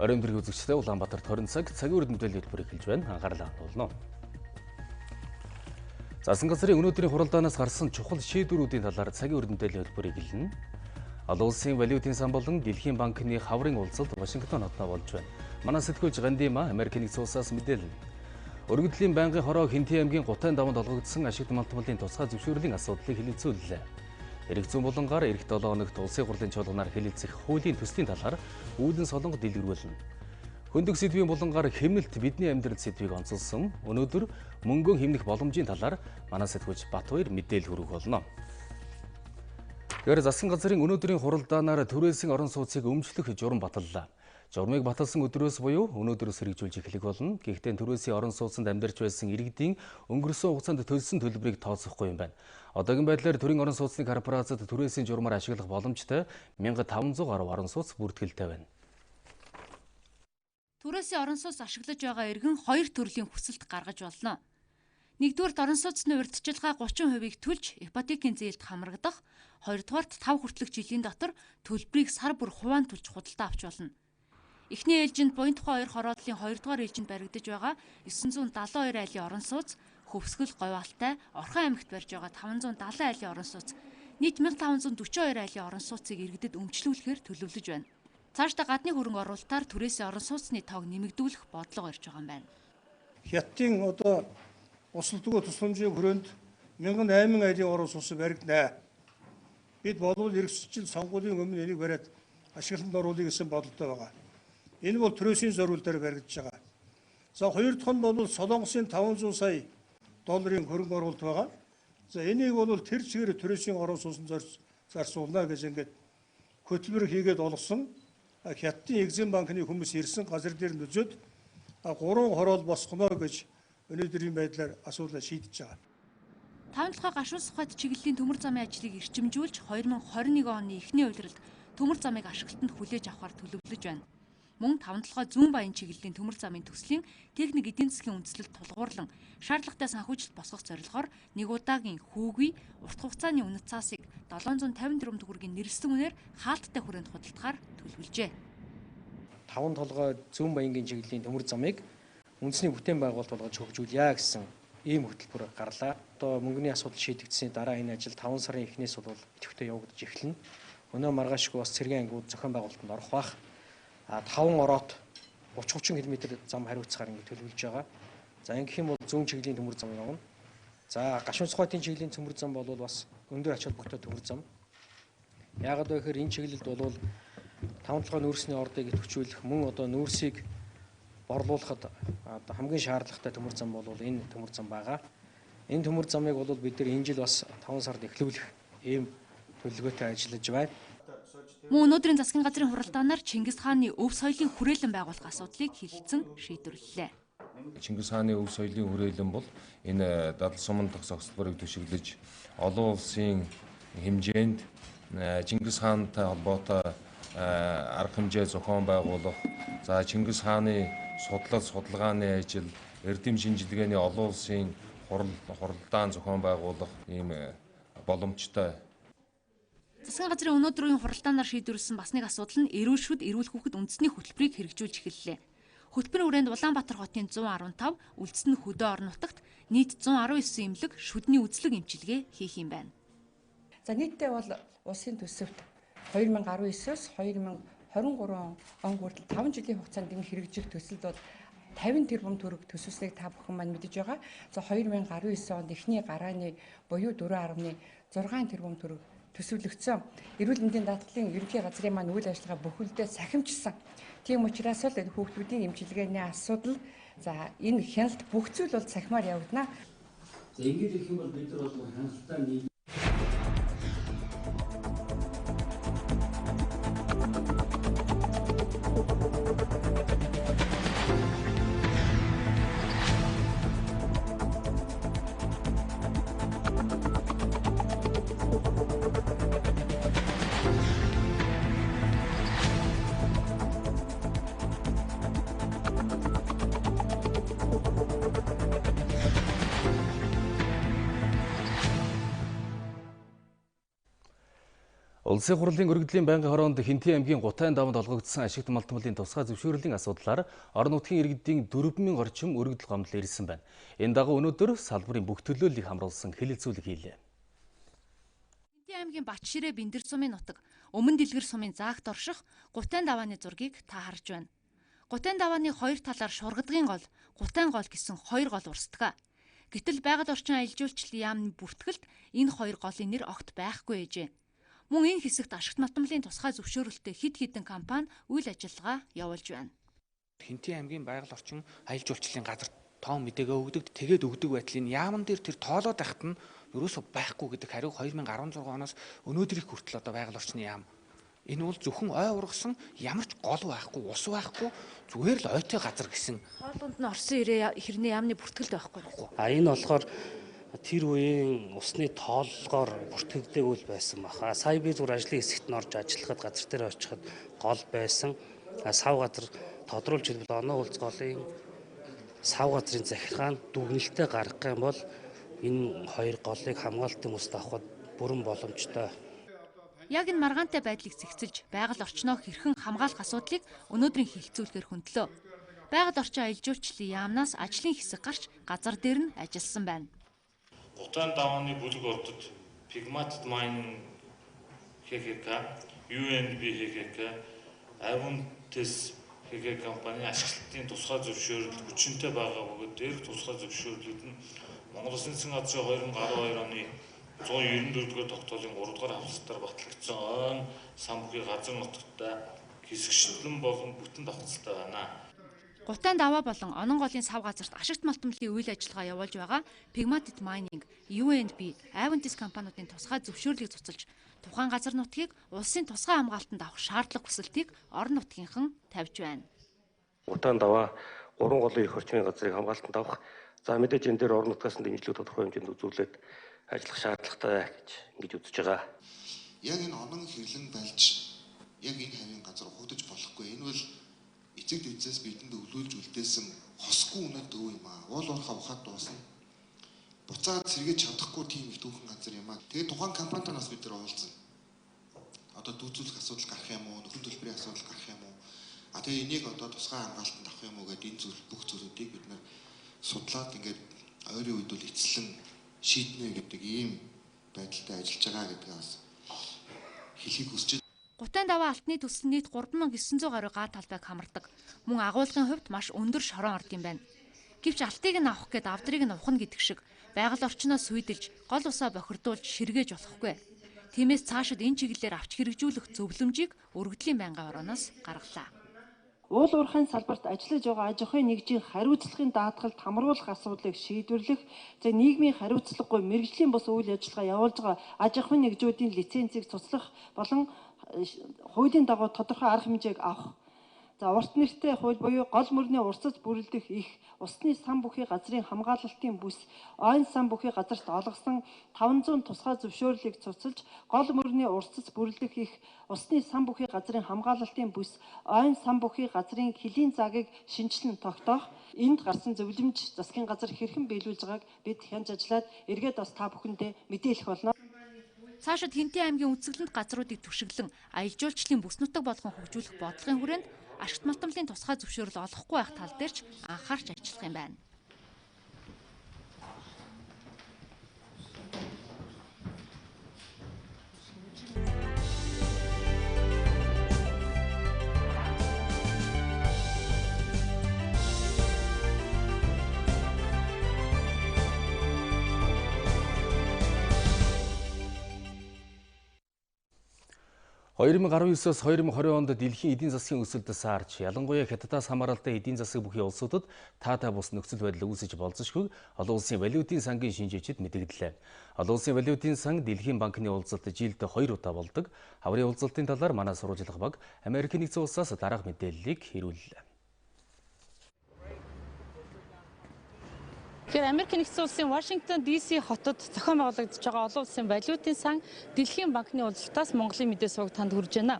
Оройн дэрэг үзэгчтэй Улаанбаатарт 20 цаг цагийн үрд мэдээллийн хөтөлбөрийг хэлж байна. Анхаарлаа хандуулна. Засгийн газрын өнөөдрийн хуралдаанаас гарсан чухал шийдвэрүүдийн талаар цагийн үрд мэдээллийн хөтөлбөрийг хэлнэ. Олон улсын валютын сан болон Дэлхийн банкны хаврын уулзалт Вашингтон хотод болж байна. Манай сэтгүүлч Гандима Америк нэгдсэн улсаас мэдээлнэ. Өргөдлийн байнгын хороо Хинтээ аймгийн Гутайн даванд олгогдсон ашигт малтмалын тусгай зөвшөөрлийн асуудлыг хэлэлцүүллээ. Эрэг зүүн булангаар эх 7 хоногт улсын хурлын чуулганаар хэлэлцэх хуулийн төслийн талаар үүдэн солонго дэлгэрүүлнэ. Хөндөг сэдвийн булангаар хэмнэлт бидний амьдрал сэдвийг онцолсон. Өнөөдөр мөнгөн хэмнэх боломжийн талаар манай сэтгүүлч Батбаяр мэдээлэл хүргэх болно. Тэгэхээр засгийн газрын өнөөдрийн хуралдаанаар түрээсийн орон сууцыг өмчлөх журам баталлаа. Журмыг баталсан өдрөөс буюу өнөөдрөөс хэрэгжүүлж эхлэх болно. Гэхдээ түрээсийн орон сууцанд амьдарч байсан иргэдийн өнгөрсөн хугацаанд төлсөн төлбөрийг тооцохгүй юм байна. Одоогийн байдлаар төрийн орон сууцны корпорацид түрээсийн журмаар ашиглах боломжтой 1500 гаруй орон сууц бүртгэлтэй байна. Түрээсийн орон сууц ашиглаж байгаа иргэн 2 төрлийн хүсэлт гаргаж болно. Нэгдүгээрт орон сууцны урьдчилгаа 30%-ийг төлж ипотекийн зээлд хамрагдах, хоёрдугаарт 5 хүртэлх жилийн дотор төлбөрийг сар бүр хуваан төлж худалдаа авч болно. Эхний ээлжинд буян тухай 2 хороодлын 2 дугаар ээлжинд баригдаж байгаа 972 айлын орон сууц, Хөвсгөл, Говьалтай, Орхон аймагт барьж байгаа 570 айлын орон сууц, нийт 1542 айлын орон сууцыг иргэдэд өмчлүүлэхээр төлөвлөж байна. Цаашдаа гадны хөрөнгө оруулалтаар түрээсийн орон сууцны тоог нэмэгдүүлэх бодлого ирж байгаа юм байна. Хятадын одоо усалдгүй тусламжийн хүрээнд 1008 айлын орон сууц баригдана. Бид болов эргэсчил сонгуулийн өмнө энийг бариад ашиглалтанд оруулах гэсэн бодолтой байгаа. Энэ бол түрээсийн зориул дээр баригдаж байгаа. За хоёр дахь нь бол Солонгосын 500 сая долларын хөрөнгө оруулалт байгаа. За энийг бол тэр чигээр түрээсийн орон сууцнд зарцуулна гэж ингээд хөтөлбөр хийгээд олгосон. Хятадын Экзим банкны хүмүүс ирсэн газар дээр нөжөөд 3 хороол босгоно гэж өнөөдрийн байдлаар асуудлаа шийдэж байгаа. Таван дахь гашуун сухад чиглэлийн төмөр замын ажлыг эрчимжүүлж 2021 оны эхний улиралд төмөр замыг ашиглалтанд хүлээж авахар төлөвлөж байна. Мөн таван талхай зүүн баян чиглэлийн төмөр замын төслийн техник эдийн засгийн үндэслэлд тулгуурлан шаардлагатай санхүүжилт босгох зорилгоор нэг удаагийн хүүгүй урт хугацааны үнэт цаасыг 750 тэрбум төгрөгийн нэрэлсэн үнээр хаалттай хүрээнд худалдахаар төлөвлөжээ. Таван толгой зүүн баянгийн чиглэлийн төмөр замыг үндэсний бүтээн байгуулалт болгож хөгжүүлье гэсэн ийм хөтөлбөр гарлаа. Одоо мөнгөний асуудал шийдэгдсэний дараа энэ ажил 5 сарын эхнээс бол идэвхтэй явагдаж эхэлнэ. Өнөө маргаашгүй бас Цагийн ангууд зохион байгуулалтанд орох бах. 5 ороот 30-30 км зам хариуцахаар ингэ төлөвлөж байгаа. За ингэх юм бол зүүн чиглэлийн төмөр зам явна. За гашуун сухатын чиглэлийн төмөр зам бол бас өндөр ач холбогдолтой төмөр зам. Яагаад вэ гэхээр энэ чиглэлд бол 5 толгой нүүрсний ордыг идэвхжүүлэх мөн одоо нүүрсийг борлуулахад хамгийн шаардлагатай төмөр зам бол энэ төмөр зам байгаа. Энэ төмөр замыг бол бид нар энэ жил бас 5 сард эхлүүлэх ийм төлөвлөгөөтэй ажиллаж байна. Мөн өнөөдрийн засгийн газрын хуралдаанаар Чингис хааны өв соёлын хүрээлэн байгуулах асуудлыг хэлэлцэн шийдвэрлэлээ. Чингис хааны өв соёлын хүрээлэн бол энэ дадал сумын тох зохицолборыг түшиглэж олон улсын хэмжээнд Чингис хаантай холбоотой арга хэмжээ зохион байгуулах, за Чингис хааны судалгааны ажил, эрдэм шинжилгээний олон улсын хуралдаан зохион байгуулах ийм боломжтой. Засгийн газрын өнөөдрийн хуралдаанаар шийдвэрлсэн бас нэг асуудал нь эрүүл шүд, эрүүл хүүхэд үндэсний хөтөлбөрийг хэрэгжүүлж эхэллээ. Хөтөлбөрийн хүрээнд Улаанбаатар хотын 115, Үлдсэн хөдөө орон нутагт нийт 119 эмнэлэг шүдний үзлэг эмчилгээ хийх юм байна. За нийтдээ бол улсын төсөвт 2019-с 2023 он хүртэл 5 жилийн хугацаанд энэ хэрэгжих төсөлд бол 50 тэрбум төгрөг төсөвснийг та бүхэн маань мэдэж байгаа. За 2019 онд эхний гарааны буюу 4.6 тэрбум төгрөг төсөвлөгдсөн. Эрүүл мэндийн даатгалын ерөнхий газрын маань үйл ажиллагаа бүхэлдээ сахимжсан. Тийм учраас л хүүхдүүдийн эмчилгээний асуудал за энэ хяналт бүх зүйл бол сахимаар явагдана. За ингэж ирэх юм бол бид нар бол хяналттай нийт Улсын хурлын өргөдлийн байнгын хороонд Хинтээ аймгийн Гутайн даванд олгогдсон ашигт малтмалын тусгай зөвшөөрлийн асуудлаар орон нутгийн иргэдийн 4,000 орчим өргөдөл гомдол ирсэн байна. Энэ дагуу өнөөдөр салбарын бүх төлөөллийг хамруулсан хэлэлцүүлэг хийлээ. Хинтээ аймгийн Батширээ Бэндэр сумын нутаг, Өмнө Дэлгэр сумын заагт орших Гутайн давааны зургийг та харж байна. Гутайн давааны хоёр талаар Шургадгийн гол, Гутайн гол гэсэн хоёр гол урсдаг. Гэтэл байгаль орчин аялал жуулчлалын яамны бүртгэлд энэ хоёр голын нэр огт байхгүй ээжээ. Мөн энэ хэсэгт ашигт малтмалын тусгай зөвшөөрөлтөй хэд хэдэн компани үйл ажиллагаа явуулж байна. Хинтээ аймгийн байгаль орчин аялал жуулчлалын газар тоон мэдээгээ өгдөг. Тэгээд өгдөг байдлын яаман дээр тэр тоолоод байхад нь ерөөсөө байхгүй гэдэг хариу 2016 оноос өнөөдрийг хүртэл одоо байгаль орчны яам. Энэ бол зөвхөн ой ургасан ямар ч гол байхгүй, ус байхгүй, зүгээр л ойтой газар гэсэн. Хоолунд нь орсон ирээ хэрний яамны бүртгэлд байхгүй. Энэ болохоор тэр үеийн усны тооллогоор бүртгэгдээгүй байсан баха. Сая би зүгээр ажлын хэсэгт нь орж ажиллахад газар дээр очиход гол байсан. Сав газар тодруулж хэлбэл оноо улц голын сав газрын захиргаанд дүгнэлтээ гаргах юм бол энэ хоёр голыг хамгаалтын үст авахд бүрэн боломжтой. Яг энэ маргаантай байдлыг зэгцэлж, байгаль орчноо хэрхэн хамгаалах асуудлыг өнөөдрийн хэлэлцүүлгээр хөндлөө. Байгаль орчин аялал жуулчлалын яамнаас ажлын хэсэг гарч газар дээр нь ажилласан байна. Гутайн давааны бүлэг ордод Pigmented Mine ХХК, МЮОНРТ-ийн ХХК, Avontes ХХК компани ашиглалтын тусгай зөвшөөрөл хүчинтэй байгаа бөгөөд дээрх тусгай зөвшөөрлүүд нь Монгол Улсын засгийн газрын 2012 оны 194-р тогтоолын 3-р хавцлалтаар батлагдсан ойн сан бүхий газар нутагтай хэсэгчлэн болон бүтэн давхцалтай байна. Гутайн даваа болон онон голын сав газарт ашигт малтмалын үйл ажиллагаа явуулж байгаа Pigmented Mining, МЮОНРТ, Avontes компаниудын тусгай зөвшөөрлийг цуцалж, тухайн газар нутгийг улсын тусгай хамгаалтанд авах шаардлага хүсэлтийг орон нутгийнхан тавьж байна. Гутайн даваа 3 голын их орчмын газрыг хамгаалтанд авах за мэдээж энэ дээр орон нутгаас дэмжлэг тодорхой хэмжээнд үзүүлээд ажиллах шаардлагатай гэж ингэж үзэж байгаа. Яг энэ онон хэрлэн байлж яг энэ хавийн газар ухагдаж болохгүй. Энэ бол эцэг дэвцээс бидэнд өвлүүлж үлдээсэн хосгүй үнэт өв юм аа. Уул уурхаа ухаад дуусна. Буцаад сэргээж чадахгүй тийм их түүхэн газар юм аа. Тэгээд тухайн компанитай нас бид нар уулзсан. Одоо дүүцүүлэх асуудал гарах юм уу? Нөхөн төлбөрийн асуудал гарах юм уу? Тэгээ энийг одоо тусгай хамгаалтанд авах юм уу гэдэг энэ зүйл бүх зүйлүүдийг бид нар судлаад ингээд ойрын үед бол эцэлэн шийднэ гэдэг ийм байдалтай ажиллаж байгаа гэдгээ бас хэлхийг хүсэж байна. Гутайн даваа алтны төсөл нийт 3900 гаруй га талбайг хамардаг. Мөн агуулгын хувьд маш өндөр шорон орд юм байна. Гэвч алтыг нь авах гээд авдрыг нь ухна гэдэг шиг байгаль орчноо сүйдэлж, гол усаа бохирдуулж ширгээж болохгүй. Тиймээс цаашид энэ чиглэлээр авч хэрэгжүүлэх зөвлөмжийг өргөдлийн байнгын хорооноос гаргалаа. Уул уурхайн салбарт ажиллаж байгаа аж ахуйн нэгжийн хариуцлагын даатгалд хамруулах асуудлыг шийдвэрлэх, нийгмийн хариуцлагагүй мэргэжлийн бус үйл ажиллагаа явуулж байгаа аж ахуйн нэгжүүдийн лицензийг цуцлах болон хуулийн дагуу тодорхой арга хэмжээг авах. Урт нэртэй хууль буюу гол мөрний урсаж бүрэлдэх их усны сан бүхий газрын хамгаалалтын бүс, ойн сан бүхий газарт олгосон 500 тусгай зөвшөөрлийг цуцалж, гол мөрний урсаж бүрэлдэх их усны сан бүхий газрын хамгаалалтын бүс, ойн сан бүхий газрын хөлийн цагийг шинжилэн тогтоох. Энд гарсан зөвлөмж засгийн газар хэрхэн биелүүлж байгааг бид хянж ажиллаад эргээд бас та бүхэндээ мэдээлэх болно. Цаашид Хинтээ аймгийн үзэсгэлэнт газруудыг түшиглэн аялал жуулчлалын бүс нутаг болгон хөгжүүлэх бодлогын хүрээнд ашигт малтмалын тусгай зөвшөөрөл олохгүй байх тал дээр ч анхаарч ажиллах юм байна. (2019-с 2020 онд дэлхийн эдийн засгийн өсөлт саарч, ялангуяа хятадаас хамааралтай эдийн засаг бүхий улсуудад таатай бус нөхцөл байдал үүсэж болзошгүй олон улсын валютын сангийн шинжээчид мэдэгдлээ. Олон улсын валютын сан дэлхийн банкны уулзалт жилд 2 удаа болдог. Хаврын уулзалтын талаар манай сурвалжлах баг Америк нэгдсэн улсаас дараах мэдээллийг ирүүллээ. Тэгэхээр Америк нэгдсэн улсын Вашингтон DC хотод зохион байгуулагдж байгаа олон улсын валютын сан Дэлхийн банкны уулзалтаас Монголын мэдээ суваг танд хүрж байна.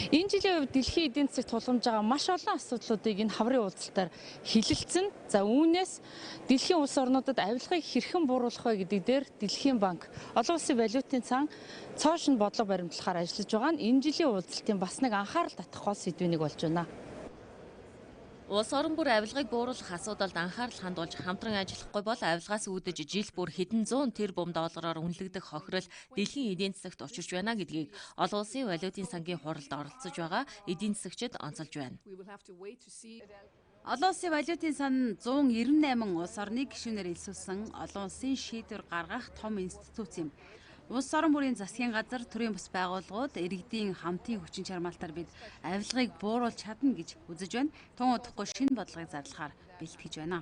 Энэ жилийн үед дэлхийн эдийн засагт тулгамж байгаа маш олон асуудлуудыг энэ хаврын уулзалтаар хилэлцэн. За үүнээс дэлхийн улс орнуудад авилгыг хэрхэн бууруулах вэ гэдэг дээр Дэлхийн банк олон улсын валютын сан цоошин бодлого баримтлахаар ажиллаж байгаа нь энэ жилийн уулзалтын бас нэг анхаарал татах гол сэдвийн нэг болж байна. Улс орон бүр авилгыг бууруулах асуудалд анхаарал хандуулж хамтран ажиллахгүй бол авилгаас үүдэж жил бүр хэдэн зуун тэрбум доллараар үнэлэгдэх хохирол дэлхийн эдийн засагт учирч байна гэдгийг олон улсын валютын сангийн хуралд оролцож байгаа эдийн засагчид онцолж байна. Олон улсын валютын сан 198 улс орныг гишүүнээр элсүүлсэн олон улсын шийдвэр гаргах том институт юм. Улс орон бүрийн засгийн газар, төрийн бас байгууллагууд, иргэдийн хамтын хүчин чармаалтаар бид авилгыг бууруулж чадна гэж үзэж байна. Тун удахгүй шинэ бодлогыг зарлахаар бэлтгэж байна.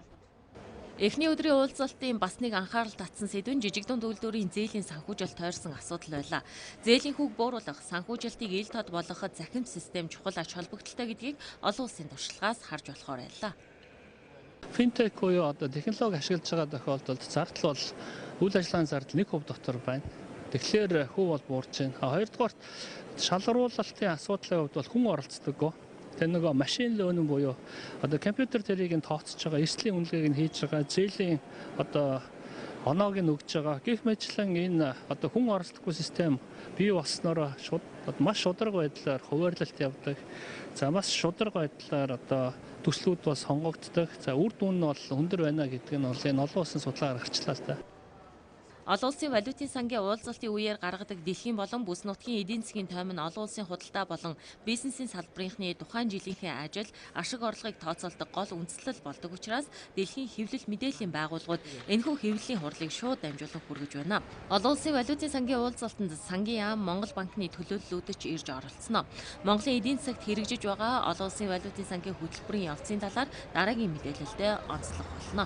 Эхний өдрийн уулзалтын бас нэг анхаарал татсан сэдв нь жижиг дунд үйлдвэрийн зээлийн санхүүжилт тойрсон асуудал байлаа. Зээлийн хүүг бууруулах, санхүүжилтийг ил тод болгоход захимж систем чухал ач холбогдолтой гэдгийг олон улсын туршлагаас харж болохоор байлаа. Финтек буюу одоо технологи ашиглаж байгаа тохиолдолд зардал бол үйл ажиллагааны зардал 1% дотор байна. Тэгэхээр хүү бол буурч байна. Хоёрдугаарт шалгаруулалтын асуудлын хувьд бол хүн оролцдоггүй. Тэр нөгөө машин леarning буюу одоо компьютер тэрийг нь тооцож байгаа, эрсдлийн үнэлгээг нь хийж байгаа, зээлийн одоо оноог нь өгж байгаа. Гэх мэтлэн энэ одоо хүн оролцдоггүй систем бий болсноор маш шударга байдлаар хуваарлалт явдаг. За маш шударга байдлаар одоо төслүүд бол сонгогддог. За үр дүн нь бол өндөр байна гэдэг нь бол энэ олон улсын судалгаар гарчлаа л да. Олон улсын валютын сангийн уулзалтын үеэр гаргадаг дэлхийн болон бүс нутгийн эдийн засгийн тоймн олон улсын худалдаа болон бизнесийн салбарынхны тухайн жилийнхээ ажил, ашиг орлогыг тооцоолдог гол үндслэл болдог учраас дэлхийн хэвлэл мэдээллийн байгууллагууд энэхүү хэвлэлийн хурлыг шууд дамжуулан хүргэж байна. Олон улсын валютын сангийн уулзалтанд Цагийн ам Монгол банкны төлөөллүүдч ирж оролцсон. Монголын эдийн засагт хэрэгжиж байгаа олон улсын валютын сангийн хөтөлбөрийн явцын талаар дараагийн мэдээлэлдээ онцлох болно.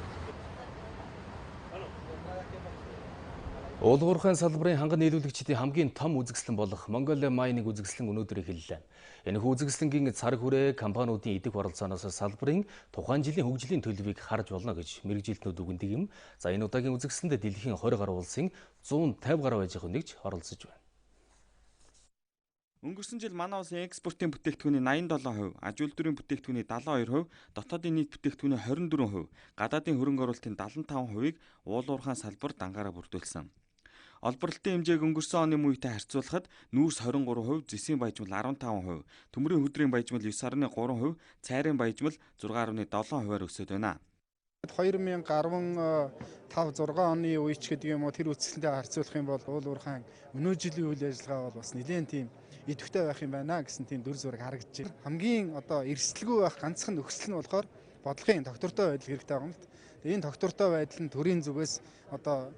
Уулуурхайн салбарын ханган нийлүүлэгчдийн хамгийн том үзэсгэлэн болох Mongolian майныг үзэсгэлэн өнөөдөр эхэллээ. Энэхүү үзэсгэлэнгийн цар хүрээ компаниудын эдэг оролцооноос салбарын тухайн жилийн хөгжлийн төлөвийг харж болно гэж мэргэжилтнүүд үгэндэг юм. За энэ удаагийн үзэсгэлэнд дэлхийн 20 гаруй улсын 150 гаруй аж ахуй нэгж оролцож байна. Өнгөрсөн жил манай улсын экспортын бүтээгдэхүүний 87%, аж үйлдвэрийн бүтээгдэхүүний 72%, дотоодын нийт бүтээгдэхүүний 24%, гадаадын хөрөнгө оруулалтын 75%-ыг уулуурхайн салбар дангаараа бүрдүүлсэн. Олборлолтын хэмжээг өнгөрсөн оны мүйтэй харьцуулахад нүүрс 23%, зэсийн баяжмал 15%, төмрийн хөдрийн баяжмал 9.3%, цайрын баяжмал 6.7%-аар өсөд байна. 2015-6 оны үеч гэдэг юм уу тэр үзэсгэлэнтэй харьцуулах юм бол уулуурхайн өнөө жилийн үйл ажиллагаа бол бас нэлээд тийм идэвхтэй байх юм байна гэсэн тийм дүр зураг харагдаж байна. Хамгийн одоо эрсдэлгүй байх ганцхан нөхцөл нь болохоор бодлогын тогтвортой байдал хэрэгтэй байгаа юм л. Энэ тогтвортой байдал нь төрийн зүгээс одоо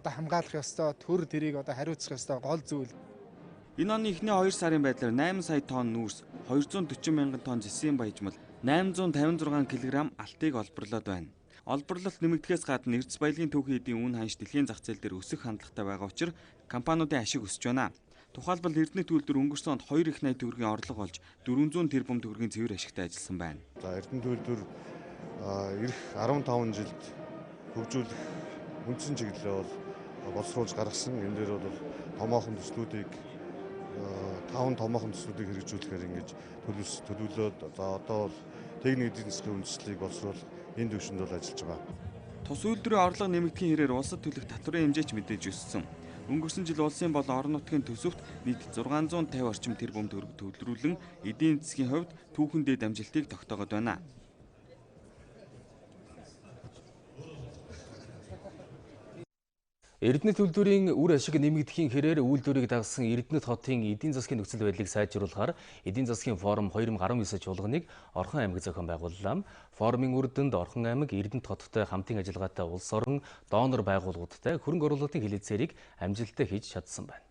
хамгаалах ёстой, төр тэрийг одоо хариуцах ёстой гол зүйл. Энэ оны эхний 2 сарын байдлаар 8 сая тонн нүүрс, 240 мянган тонн зэсийн баяжмал, 856 кг алтыг олборлоод байна. Олборлолт нэмэгдэхээс гадна эрдэс баялагын түүхийн эдийн үн ханш дэлхийн зах зээл дээр өсөх хандлагатай байгаа учраас компаниудын ашиг өсөж байна. Тухайлбал Эрдэнэт үйлдвэр өнгөрсөн онд 2 их 80 төгрөгийн орлого олж 400 тэрбум төгрөгийн цэвэр ашигтай ажилласан байна. За Эрдэнэт үйлдвэр эх 15 жилд хөгжүүлэх үндсэн чиглэлээ бол боловсруулж гаргасан. Энэ дээр бол томоохон төслүүдийг 5 томоохон төслүүдийг хэрэгжүүлэхээр ингэж төлөвлөлөөд за одоо бол техник эдийн засгийн үндэслэлийг боловсруулах энэ төвшөнд бол ажиллаж байгаа. Тус үйлдвэрийн орлого нэмэгдэхийн хэрээр улсад төлөх татварын хэмжээч мэдээж өссөн. Өнгөрсөн жил улсын болон орон нутгийн төсөвт нийт 650 орчим тэрбум төгрөг төвлөрүүлэн эдийн засгийн хувьд түүхэн дэд амжилтыг тогтоогод байна. Эрдэнэт үйлдвэрийн үр ашиг нэмэгдэхийн хэрээр үйлдвэрийг дагсан Эрдэнэт хотын эдийн засгийн нөхцөл байдлыг сайжруулахаар эдийн засгийн форум 2019 чуулганыг Орхон аймаг зохион байгууллаа. Форумын үр дүнд Орхон аймаг Эрдэнэт хоттой хамтын ажиллагаатай улс орон донор байгууллагуудтай хөрөнгө оруулалтын хилэлцээрийг амжилттай хийж чадсан байна.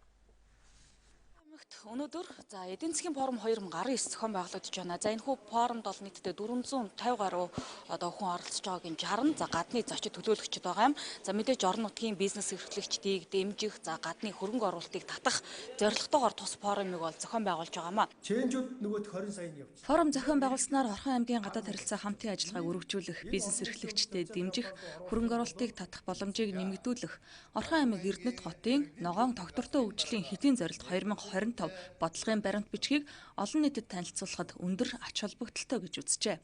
өнөөдөр эдийн засгийн форум 2019 зохион байгуулагдаж байна. За энэ хүү форумд бол нийтдээ 450 гаруй хүн оролцож байгааг нь 60 гадны зочид төлөөлөгчд байгаа юм. За мэдээж орон нутгийн бизнес эрхлэгчдийг дэмжих, гадны хөрөнгө оруулалтыг татах зорилготойгоор тус форумыг бол зохион байгуулж байгаамаа. Чэнжүүд нөгөөх 20 сая нь явж. Форум зохион байгуулснаар Орхон аймгийн гадаад харилцаа хамтын ажиллагааг өргөжүүлэх, бизнес эрхлэгчдэд дэмжих, хөрөнгө оруулалтыг татах боломжийг нэмэгдүүлэх, Орхон аймаг Эрдэнэт хотын ногоон тогтвортой хөгжлийн хэдийн зорилт 2025 бодлогын баримт бичгийг олон нийтэд танилцуулахад өндөр ач холбогдолтой гэж үзжээ.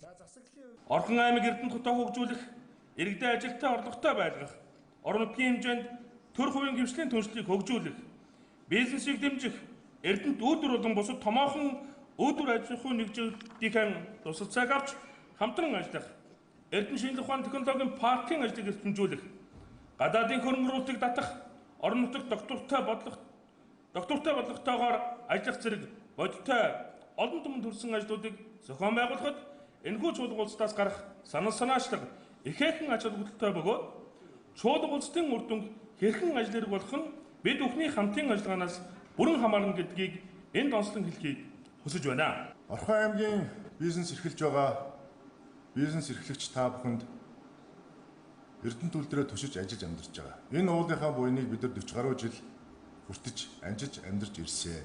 Орхон аймаг Эрдэнэт хотоо хөгжүүлэх, иргэдэд ажилтны орлоготой байлгах, орон нутгийн хэмжээнд төр хувийн гэмшлийн түншлийг хөгжүүлэх, бизнесийг дэмжих, Эрдэнэт үүдэр болон бусад томоохон үүдэр аж ахуйн нэгжүүдийн тусалцааг авч хамтран ажиллах, Эрдэнэт шинжлэх ухааны технологийн паркийн ажлыг эрхэмжүүлэх, гадаадын хөрөнгө оруулалтыг татах, орон нутагт доктортой бодлоготойгоор ажиллах зэрэг бодиттой олон түмэнд хүрсэн ажлуудыг зохион байгуулахад энэхүү чуулга улсаас гарах санал санаачлаг ихээхэн ач холбогдолтой бөгөөд чуулга улсын үр дүнг хэрхэн ажил хэрэг болох нь бид бүхний хамтын ажиллагаанаас бүрэн хамаарна гэдгийг энд онцлон хэлхийг хүсэж байна. Орхон аймгийн бизнес эрхэлж байгаа бизнес эрхлэгч та бүхэнд Эрдэнэт үйлдвэрээ төшиж ажиллаж амьдарч байгаа. Энэ уулынхаа буйныг бид нар 40 гаруй жил хүртэж амжиж амьдарч ирсэн.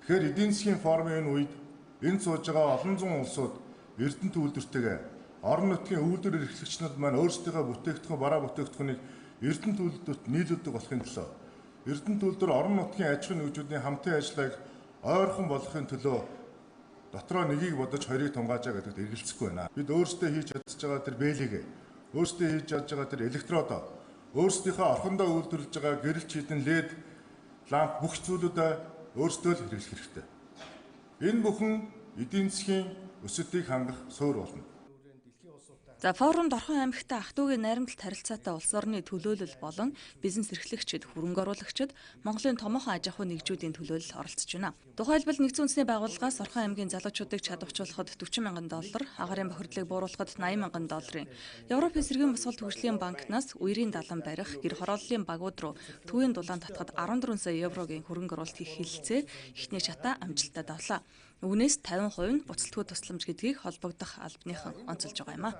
Тэгэхээр эдийн засгийн форумын энэ үед энд сууж байгаа олон зуун улсууд Эрдэнэт үйлдвэртэйгээ орон нутгийн үйлдвэр эрхлэгчнүүд маань өөрсдийнхөө бүтээгдэхүүн бараа бүтээгдэхүүнийг Эрдэнэт үйлдвэрт нийлүүлдэг болохын тулд Эрдэнэт үйлдвэр орон нутгийн аж ахуйн нэгжүүдийн хамтын ажиллагааг ойрхон болгохын төлөө дотроо нэгийг бодож хоёрыг тунгаажаа гэдэгт эргэлзэхгүй байна. Бид өөрсдөө хийж чадж байгаа тэр бэлийг өөрсдөө хийж чадж байгаа тэр электродоо өөрсдийнхөө орхондоо үйлдвэрлэж байгаа гэрэл чийдэн лед ламп бүх зүйлүүдээ өөрсдөө л хэрэглэх хэрэгтэй. Энэ бүхэн эдийн засгийн өсөлтийг хангах суурь болно. За форумд Орхон аймагтай ах トゥ угийн найрамдалт харилцаатай улс орны төлөөлөл болон бизнес эрхлэгчид, хөрөнгө оруулагчид, Монголын томоохон аж ахуйн нэгжүүдийн төлөөлөл оролцож байна. Тухайлбал Нэгдсэн үндэсний байгууллагаас Орхон аймгийн залуучуудыг чадварчуулахад $40,000, агаарын бохирдлыг бууруулахад $80,000, Европын цэргийн босголт хөгжлийн банкнаас үерийн далан барих, гэр хорооллын багууд руу төвийн дулаан татахад 14 сая еврогийн хөрөнгө оруулалт хийх хэлэлцээ эхний шатаа амжилттай давлаа. Үүнээс 50% нь буцалтгүй тусламж гэдгийг холбогдох албаныхан онцолж байгаа юм а.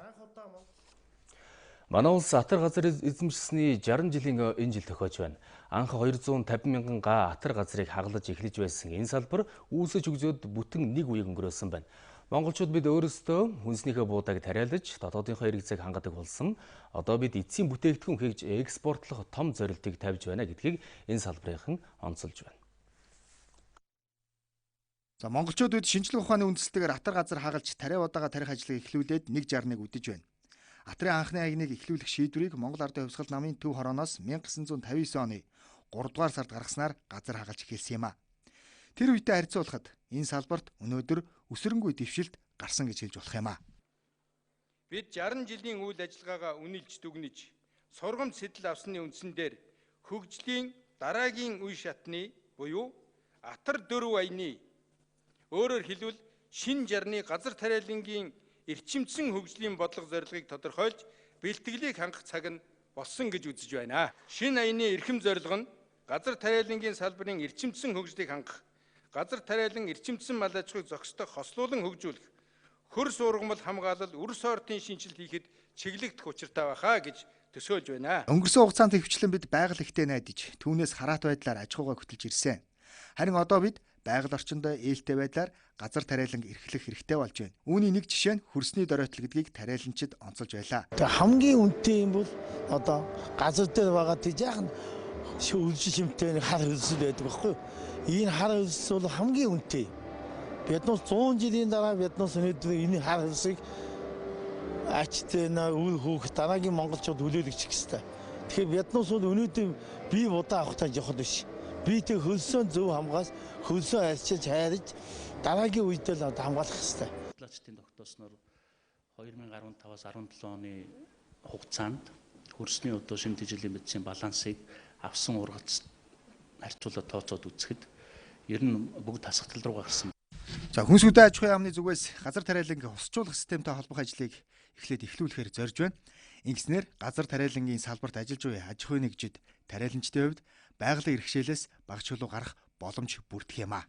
Манай улс атар газар эзэмшсэний 60 жилийн энэ жил тохиож байна. Анх 250,000 га атар газрыг хагалж эхлэж байсан энэ салбар үүсэж өгзөөд бүтэн нэг үеийг өнгөрөөсөн байна. Монголчууд бид өөрсдөө хүнснийхээ буудаг тариалж, дотоодынхоо эргэцээг хангадаг болсон. Одоо бид эцсийн бүтээгдэхүүн хийж экспортлох том зорилтыг тавьж байна гэдгийг энэ салбарынхан онцолж байна. За монголчууд бид шинжлэх ухааны үндэслэлтэйгээр атар газар хагалж тариа удаага тарих ажлыг эхлүүлээд 161 үдэж байна. Атрын анхны аягныг эхлүүлэх шийдвэрийг Монгол Ардын хувьсгал намын төв хорооноос 1959 оны 3 дугаар сард гаргаснаар газар хагалж эхэлсэн юм а. Тэр үедээ харьцуулахад энэ салбарт өнөөдөр өсрөнгүй дэвшилт гарсан гэж хэлж болох юм а. Бид 60 жилийн үйл ажиллагаагаа үнэлж дүгнэж, сургамж сэтэл авсны үндсэн дээр хөгжлийн дараагийн үе шатны буюу атар 4 аяны өөрөөр хэлбэл шин жарны газар тариалангийн эрчимцэн хөгжлийн бодлого зорилгыг тодорхойлж бэлтгэлийг хангах цаг нь болсон гэж үзэж байна. Шинэ аяны эрхэм зорилго нь газар тариалангийн салбарын эрчимцэн хөгжлийг хангах, газар тариалан эрчимцэн мал аж ахуйг зохистой хослуулан хөгжүүлэх, хөр сургамал хамгаалал, үрс ойртын шинжилт хийхэд чиглэгдэх учиртай байхаа гэж төсөөлж байна. Өнгөрсөн хугацаанд хөвчлэн бид байгаль ихтэй найдаж, түүнээс хараат байдлаар аж ахуйгаа хөтөлж ирсэн. Харин одоо бид байгаль орчиндөө ээлтэй байдлаар газар тариалан эрхлэх хэрэгтэй болж байна. Үүний нэг жишээ нь хөрсний доройтол гэдгийг тариаланчид онцолж байлаа. Хамгийн үнэтэй юм бол одоо газар дээр байгаа тийм яахан шүүлжлэмтэй хар хөлсөл байдаг байхгүй юу? Энэ хар хөлс бол хамгийн үнэтэй. Биднээс 100 жилийн дараа биднээс өнөөдөр энэ хар хөлсийг ачтай үл хөөх дараагийн монголчууд хүлээлгэж хэвчээ. Тэгэхээр биднээс бол өнөөдөр бие удаа авахтай жоохон биш. Би тэг хөлсөө зөв хамгаас хөлсөө альчилж хайрж дараагийн үедээ л хамгаалах хэрэгтэй. Судлаачдын тогтоосноор 2015-аас 17 оны хугацаанд хөрсний одоо шимтэг жилийн мэдсийн балансыг авсан ургац харьцуулаад тооцоод үзэхэд ер нь бүгд тасгатал руу гарсан. За хүнсүдэ аж ахуйн яамны зүгээс газар тариалангийн хусчуулах системтэй холбох ажлыг эхлүүлэхээр зорж байна. Ингэснээр газар тариалангийн салбарт ажиллаж буй аж ахуйн нэгжид тариаланчдын хувьд байгалийн иргэшээлээс баг чөлөө гарах боломж бүрдэх юм а.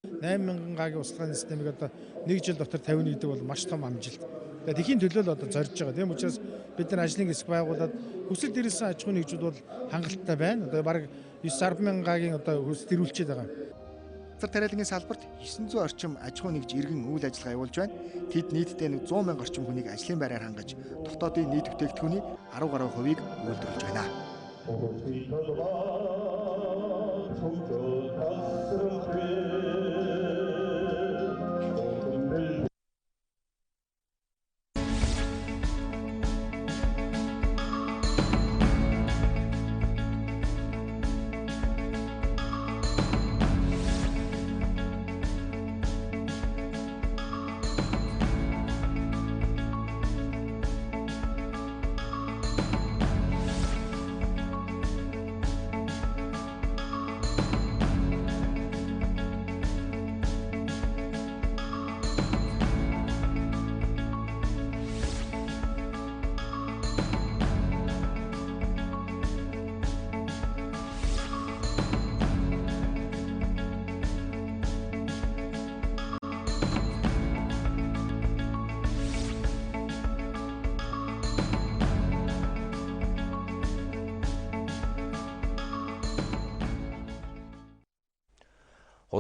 8,000 гагийн усхааны системийг одоо 1 жил дотор 50 гэдэг бол маш том амжилт. Тэгээд тэхийн төлөө л одоо зорж байгаа. Тийм учраас бид нар ажлын хэсэг байгуулад хүсэлт ирсэн аж ахуйн нэгжүүд бол хангалттай байна. Одоо бараг 9,10,000 гагийн одоо хүсэлт ирүүлчихэд байгаа. Газар тариалангийн салбарт 900 орчим аж ахуйн нэгж иргэн үйл ажиллагаа явуулж байна. Тэд нийтдээ 100,000 орчим хүнийг ажлын байраар хангаж дотоодын нийт бүтээгдэхүүний 10 гаруй хувийг үйлдвэрлэж байна.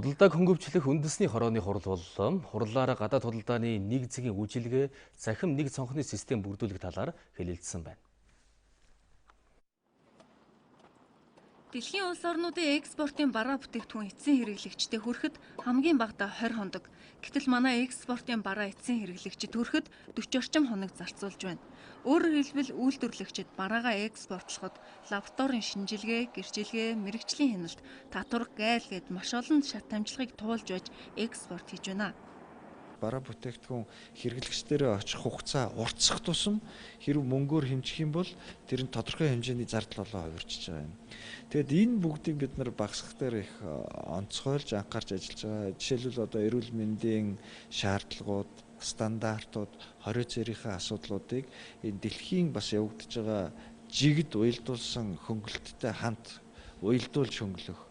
Худалдааг хөнгөвчлөх үндэсний хорооны хурал боллоо. Хурлаараа гадаад худалдааны нэг зэгийн үйлчилгээ цахим нэг цонхны систем бүрдүүлэх талаар хэлэлцсэн байна. Дэлхийн улс орнуудын экспортын бараа бүтээгдэхүүн эцсийн хэрэглэгчдэд хүрэхэд хамгийн багадаа 20 хоног. Гэтэл манай экспортын бараа эцсийн хэрэглэгчид хүрэхэд 40 орчим хоног зарцуулж байна. Өөрөөр хэлбэл үйлдвэрлэгчид бараагаа экспортлоход лабораторийн шинжилгээ, гэрчилгээ, мэрэгжлийн хяналт, татвар, гайл гээд маш олон шат амжилгыг туулж байж экспорт хийж байна. Бараа бүтээгдэхүүн хэрэглэгчдэрээ очих хугацаа уртсах тусам хэрэг мөнгөөр хэмжих юм бол тэр нь тодорхой хэмжээний зардал болоо хувирчиж байгаа юм. Тэгэд энэ бүгдийг бид нар багасгах дээр их онцгойлж анхаарч ажиллаж байгаа. Жишээлбэл одоо эрүүл мэндийн шаардлагууд, стандартууд, хорио цэрийнхээ асуудлуудыг энэ дэлхийн бас явагдаж байгаа жигд уялдуулсан хөнгөлөлттэй хамт уялдуулж хөнгөлөх.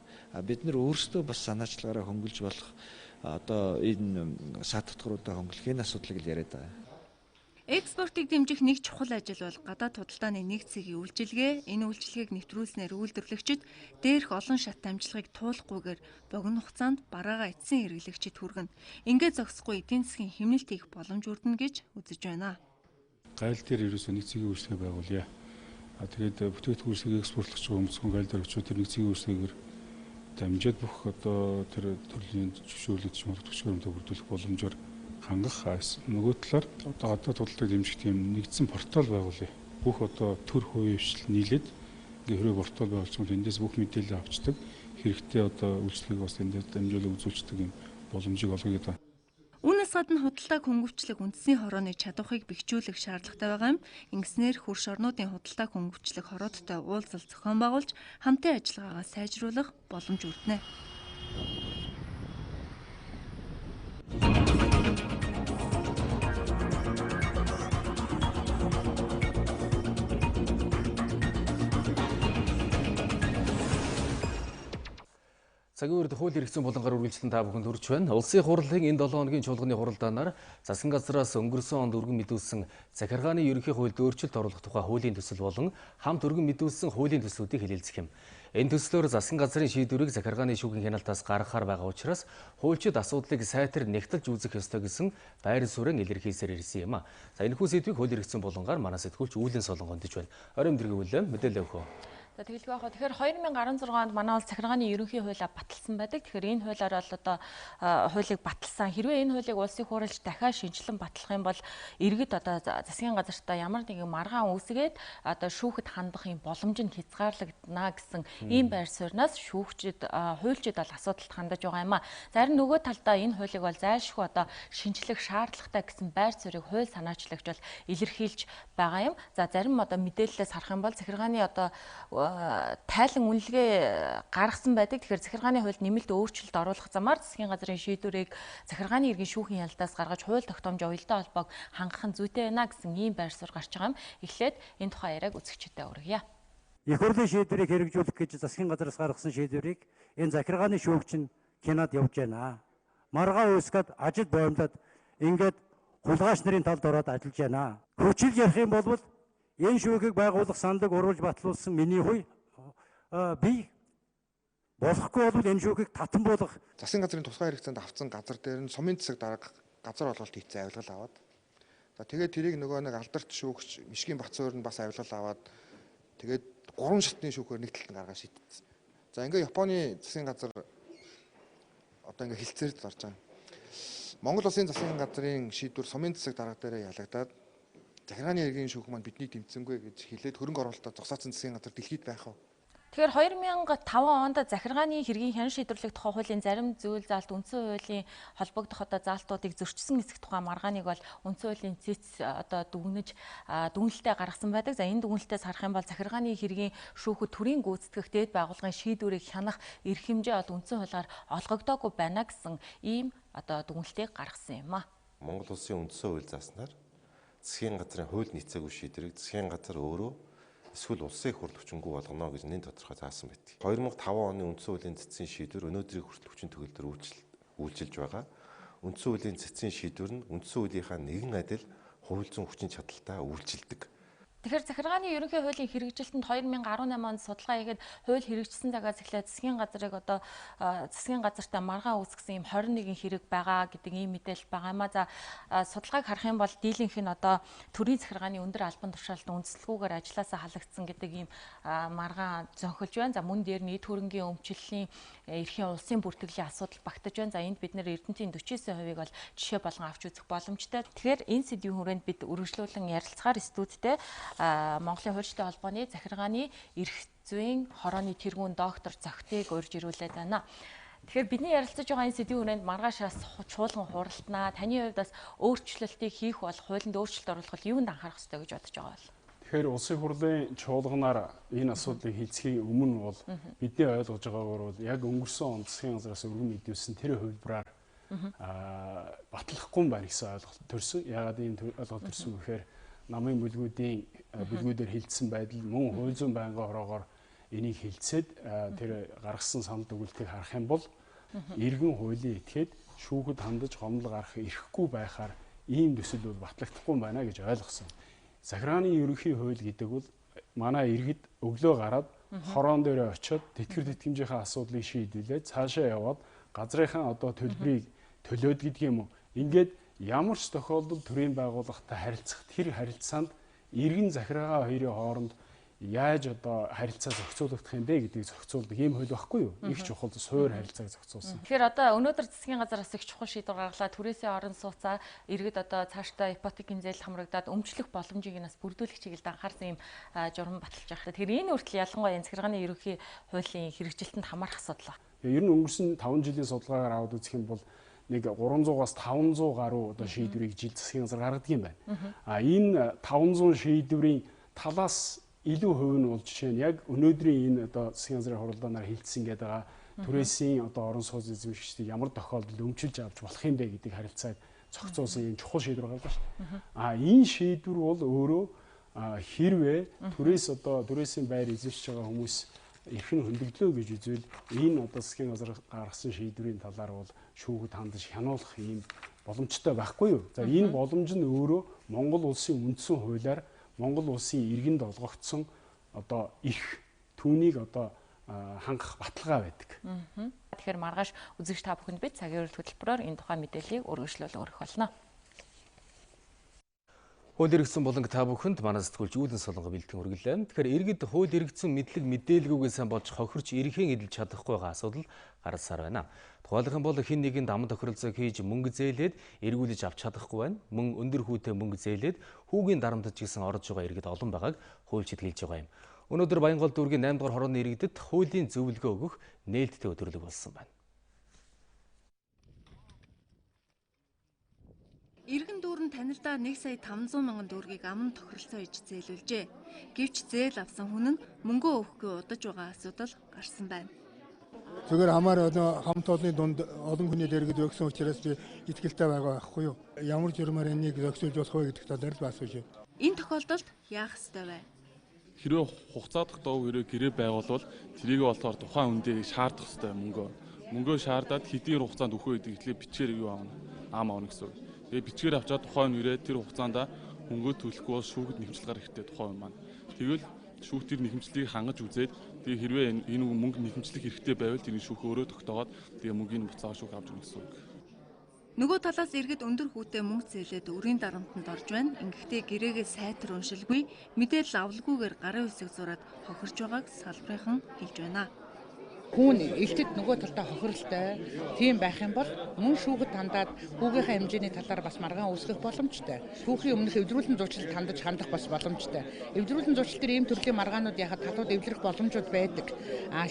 Бид нар өөрсдөө бас санаачлагаараа хөнгөлж болох одоо энэ сад татваруудаа хөнгөлөх энэ асуудлыг л яриад байгаа. Экспортыг дэмжих нэг чухал ажил бол гадаад худалдааны нэг цэгийн үйлчилгээ. Энэ үйлчилгээг нэвтрүүлснээр үйлдвэрлэгчид дээрх олон шат амжилгыг туулахгүйгээр богино хугацаанд бараагаа эцсийн хэрэглэгчид хүргэнэ. Ингээд зогсохгүй эдийн засгийн хэмнэлт хийх боломж өрдөнө гэж үзэж байна. Гайл дээр ерөөсөө нэг цэгийн үйлчилгээ байгуулъя. Тэгээд бүтээгдэхүүн үйлчилгээг экспортлох чинь өмсгөн гайл дээр очиж тэр нэг цэгийн үйлчилгээгээр дамжаад бүх одоо тэр төрлийн зөвшөөрлөд ч хөтөлбөрөөр бүрдүүлэх боломжоор хангах. Нөгөө талаар одоо гадаад худалдааг дэмжих тийм нэгдсэн портал байгуулъя. Бүх одоо төр хувьевшил нийлээд ингээ хэрэг портал байгуулсан бол эндээс бүх мэдээлэл авчдаг. Хэрэгтэй одоо үйлчлэгийг бас эндээс дамжуулан үзүүлждэг юм боломжийг олгоё гэдэг. Үүнээс гадна худалдааг хөнгөвчлөх үндэсний хорооны чадварыг бэхжүүлэх шаардлагатай байгаа юм. Ингэснээр хөрш орнуудын худалдааг хөнгөвчлөх хороодтой уулзалт зохион байгуулж хамтын ажиллагаагаа сайжруулах боломж өрдөнэ. Цагийн Хүрд хууль эрх зүйн булангаар үргэлжлэн та бүхэнд хүрч байна. Улсын хурлын энэ 7 хоногийн чуулганы хуралдаанаар засгийн газраас өнгөрсөн онд өргөн мэдүүлсэн захиргааны ерөнхий хуульд өөрчлөлт оруулах тухай хуулийн төсөл болон хамт өргөн мэдүүлсэн хуулийн төслүүдийг хэлэлцэх юм. Энэ төслөөр засгийн газрын шийдвэрийг захиргааны шүүхийн хяналтаас гаргахаар байгаа учраас хуульчид асуудлыг сайтар нэгтэлж үзэх ёстой гэсэн байр суурин илэрхийлсээр ирсэн юм. За энэхүү сэдвийг хууль эрх зүйн булангаар манай сэтгүүлч Үүлэн Солонгон дэж байна. Орой өдрийн мэдээлэл өгөө. Тэгэлгүй яг тэгэхээр 2016 онд манай улс захиргааны ерөнхий хуулиа баталсан байдаг. Тэгэхээр энэ хуулиар бол одоо хуулийг баталсан. Хэрвээ энэ хуулийг улсын хурлд дахиад шинжилэн батлах юм бол иргэд одоо засгийн газартаа ямар нэгэн маргаан үүсгээд одоо шүүхэд хандах юм боломж нь хязгаарлагдана гэсэн ийм байр сууриас шүүгчид хуульчид бол асуудалд хандаж байгаа юм а. Зарим нөгөө талдаа энэ хуулийг бол зайлшгүй одоо шинжлэх шаардлагатай гэсэн байр суурийг хууль санаачлагч бол илэрхийлж байгаа юм. За зарим одоо мэдээлэлээс харах юм бол захиргааны одоо тайлан үнэлгээ гаргасан байдаг. Тэгэхээр захиргааны хуульд нэмэлт өөрчлөлт оруулах замаар засгийн газрын шийдвэрийг захиргааны иргэн шүүхийн хяналтаас гаргаж хууль тогтоомж уялдаа холбоог хангах нь зүйтэй байна гэсэн ийм байр суурь гарч байгаа юм. Эхлээд энэ тухай яриаг үзэгчдэд өргөе. Их хурлын шийдвэрийг хэрэгжүүлэх гэж засгийн газраас гаргасан шийдвэрийг энэ захиргааны шүүгч нь кинод явж байна. Маргаа үүсгээд ажил боомлоод ингээд хулгайч нарын талд ороод ажиллаж байна. Хүчил ярих юм бол энэ шүүгийг байгуулах саналыг урвж батлуулсан миний хүй би болохгүй бол энэ шүүгийг татан болгох. Засгийн газрын тусгай хэрэгцээнд авсан газар дээр нь сумын засаг дарга газар олголт хийцэн авилгал аваад. За тэгээд тэрийг нөгөө нэг алдарт шүүгч Мишгийн Бацуур нь бас авилгал аваад тэгээд 3 шатны шүүхээр нэг талд нь гаргаад шийдсэн. За ингээ Японы засгийн газар одоо ингээ хилцээр зарж байгаа. Монгол улсын засгийн газрын шийдвэр сумын засаг дарга дээр ялагдаад захиргааны иргэний шүүх маань бидний тэмцэнгүй гэж хэлээд хөрөнгө оруулалтад зогсоодсон засгийн газар дэлхийд байх уу? Тэгэхээр 2005 онд захиргааны хэргийн хян шийдвэрлэх тухай хуулийн зарим зүйл заалт үндсэн хуулийн холбогдох заалтуудыг зөрчсөн эсэх тухай маргааныг бол үндсэн хуулийн цэц дүгнэлтэд гаргасан байдаг. За энэ дүгнэлтээс харах юм бол захиргааны хэргийн шүүхэд төрийн гүйцэтгэх дээд байгууллагын шийдвэрийг хянах эрх хэмжээ үндсэн хуулиар олгогдоогүй байна гэсэн ийм дүгнэлтийг гаргасан юм а. Монгол улсын үндсэн хууль зааснаар засгийн газрын хууль нийцээгүй шийдвэрийг засгийн газар өөрөө эсвэл улсын их хурл хүчингү болгоно гэж нэн тодорхой заасан байдаг. 2005 оны үндсэн хуулийн цэцгийн шийдвэр өнөөдрийн хүртэл хүчин төгөлдөр үйлчилж байгаа. Үндсэн хуулийн цэцгийн шийдвэр нь үндсэн хуулийнхаа нэгэн адил хууль зүйн хүчин чадалтай үйлчилдэг. Тэгэхээр захиргааны ерөнхий хуулийн хэрэгжилтэнд 2018 онд судалгаа хийгээд хууль хэрэгжсэн цагаас эхлээд засгийн газрыг засгийн газартаа маргаан үүсгэсэн юм 21 хэрэг байгаа гэдэг ийм мэдээлэл байгаа юм а. За судалгааг харах юм бол дийлэнх нь төрийн захиргааны өндөр албан тушаалтан үндэслэлгүйгээр ажилласаа халагдсан гэдэг ийм маргаан зөнхөлж байна. За мөн дээр нь эд хөрөнгийн өмчлөлийн эрхийн улсын бүртгэлийн асуудал багтаж байна. За энд бид нэр Эрдэнэтийн 49%-ийг бол жишээ болгон авч үзэх боломжтой. Тэгэхээр энэ сэдвийн хүрээнд бид үргэлжлүүлэн ярилцахаар студидтэй Монголын хуульчдын холбооны захиргааны эрх зүйн хорооны тэргүүн доктор Зохтыг урьж ирүүлээд байна. Тэгэхээр бидний ярилцаж байгаа энэ сэдвийн хүрээнд маргаашаас чуулган хуралтнаа таны хувьд бас өөрчлөлтийг хийх бол хуулинд өөрчлөлт оруулах юунд анхаарах ёстой гэж бодож байгаа бол? Тэгэхээр улсын хурлын чуулганаар энэ асуудлыг хэлцхийн өмнө бол бидний ойлгож байгаагаар бол яг өнгөрсөн онд засгийн газраас өргөн мэдүүлсэн тэр хувьбараар батлахгүй байна гэсэн ойлголт төрсөн. Яагаад ийм ойлголт төрсөн гэхээр намын бүлгүүдээр хилцсэн байдал мөн хууль зүйн байнгын хороогоор энийг хилцээд тэр гаргасан санал дүгнэлтийг харах юм бол иргэн хуулийн этгээд шүүхэд хандаж гомдол гарах эрхгүй байхаар ийм төсөл бол батлагдахгүй байна гэж ойлгосон. Захиргааны ерөнхий хууль гэдэг бол манай иргэд өглөө гараад хороон дээрээ очиод тэтгэр тэтгэмжийнхээ асуудлыг шийдвүүлээд цаашаа яваад газрынхаа төлбөрийг төлөөд гэдэг юм уу. Ингээд ямар ч тохиолдолд төрийн байгууллагатай харилцах тэр харилцаанд иргэн захиргаа хоёрын хооронд яаж харилцаа зохицуулагдах юм бэ гэдгийг зохицуулдаг ийм хууль байхгүй юу? Их чухал суур харилцааг зохицуулсан. Тэгэхээр өнөөдөр засгийн газраас их чухал шийдвэр гаргалаа түрээсээ орон сууцаа иргэд цаашдаа ипотекийн зээл хамрагдаад өмчлөх боломжийг нас бүрдүүлэх чиглэлд анхаарсан ийм журам баталж байгаа. Тэгэхээр энэ хүртэл ялангуяа энэ захиргааны ерөнхий хуулийн хэрэгжилтэнд хамаарах асуудал. Ер нь өнгөрсөн 5 жилийн судалгаагаар аваад үзэх юм бол нэг 300-аас 500 гаруй шийдвэрийг жил засгийн газар гаргадаг юм байна. Энэ 500 шийдвэрийн талаас илүү хувь нь бол жишээ нь яг өнөөдрийн энэ засгийн газрын хуралдаанаар хилцсэн гэдэг байгаа түрээсийн орон сууц эзэмшигчдийг ямар тохиолдолд өмчилж авч болох юм бэ гэдэг харилцааг зохицуулсан юм чухал шийдвэр гаргаж байна. Энэ шийдвэр бол өөрөө хэрвээ түрээсийн байр эзэмшиж байгаа хүмүүс эрхэн хөндөглөө гэж үзвэл энэ засгийн газар гаргасан шийдвэрийн талаар бол шүүхэд хандаж хянуулах ийм боломжтой байхгүй юу? За энэ боломж нь өөрөө Монгол улсын үндсэн хуулиар Монгол улсын иргэнд олгогдсон эрх түүнийг хангах баталгаа байдаг. Тэгэхээр маргааш үзэгч та бүхэнд бид цагийн хөтөлбөрөөр энэ тухайн мэдээллийг өргөжлөл өргөх болно. Хууль эргэсэн болон та бүхэнд манай сэтгүүлч Үүлэн Солонго бэлтгэн хүргэлээ. Тэгэхээр иргэд хууль эргэсэн мэдлэг мэдээлгүйгээ сайн болж хохирч эрхийн эдэлж чадахгүй байгаа асуудал гарсаар байна. Тухайлбал бол хэн нэгэнд аман тохиролцоо хийж мөнгө зээлээд эргүүлж авч чадахгүй байна. Мөн өндөр хүүтэй мөнгө зээлээд хүүгийн дарамтж гисэн орж байгаа иргэд олон байгааг хуульчид хэлж байгаа юм. Өнөөдөр Баянгол дүүргийн 8 дугаар хорооны иргэдэд хуулийн зөвлөгөө өгөх нээлттэй өдрөлөг болсон байна. Иргэн дүүрэн танилдаа 1,500,000 төгрөгийг аман тохиролцоо хийж зээлүүлжээ. Гэвч зээл авсан хүн нь мөнгөө өгөхгүй удаж байгаа асуудал гарсан байна. Зүгээр хамаар хамт олонны дунд олон хүний дэргэд өгсөн учраас би итгэлтэй байгаа байхгүй юу? Ямар журмаар энийг зохицуулж болох вэ гэдэг талаар л асууж байна. Энэ тохиолдолд яах ёстой вэ? хэрвээ хугацаадах дов хэрэг гэрээ байгуулвал тэрийг болохоор тухайн хүндээ шаардах хэрэгтэй мөнгөө шаардаад хэдийн хугацаанд өгөх үед ихлэ бичгээр юу аавна ам аавна гэсэн үг. Тэгээ бичгээр авчаад тухайн нэрээ тэр хугацаанд хөнгөө төлөхгүй бол шүүхэд нэхэмжил гарах хэрэгтэй тухайн хүн маань. Тэгвэл шүүх тэр нэхэмжлийг хангаж үзээд тэгээ хэрвээ энэ мөнгө нэхэмжлэх хэрэгтэй байвал тэр шүүх өөрөө тогтоогоод тэгээ мөнгөний буцаага шүүх авч өгнө гэсэн үг. Нөгөө талаас иргэд өндөр хүүтэй мөнгө зээлээд өрийн дарамтанд орж байна. Ингэхдээ гэрээгээ сайтар уншилгүй мэдээлэл авалгүйгээр гарын үсэг зураад хохирж байгааг салбарынхан хэлж байна. Хүн элтэд нөгөө талдаа хохиролтой тийм байх юм бол мөн шүүхэд хандаад хүүгийнхээ хэмжээний талаар бас маргаан үүсгэх боломжтой. Шүүхийн өмнөх эвдрүүлэн зуучлалд хандах бас боломжтой. Эвдрүүлэн зуучлал дээр ийм төрлийн маргаанууд яхад талууд эвлэрэх боломжууд байдаг.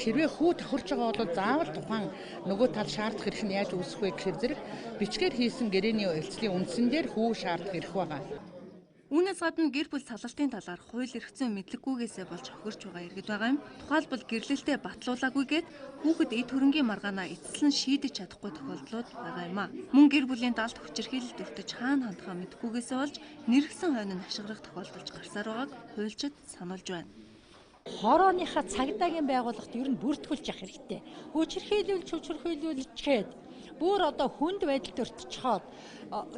Хэрвээ хүү тохирч байгаа бол заавал тухайн нөгөө тал шаардах хэрэг нь яаж үүсэх вэ гэхээр зэрэг бичгээр хийсэн гэрээний элцлийн үндсэн дээр хүү шаардах хэрэг байгаа. Үүнээс гадна гэр бүл салгалтын талаар хууль эрх зүйн мэдлэггүйгээсээ болж хохирч байгаа иргэд байгаа юм. Тухайлбал гэрлэлтэд батлуулаагүйгээд хүүхэд эд хөрөнгийн маргаанаа эцэслэн шийдэж чадахгүй тохиолдлууд байгаа юм а. Мөн гэр бүлийн далд хүчирхийлэлд өртөж хаана хандхаа мэдгүйгээсээ болж нэргсэн хойно нь хашгирах тохиолдолж гарсаар байгааг хуульчид сануулж байна. Хорооныхаа цагдаагийн байгууллагт ер нь бүртгүүлж явах хэрэгтэй. Хүчирхийлүүлчихэд бүр одоо хүнд байдалд өртчиход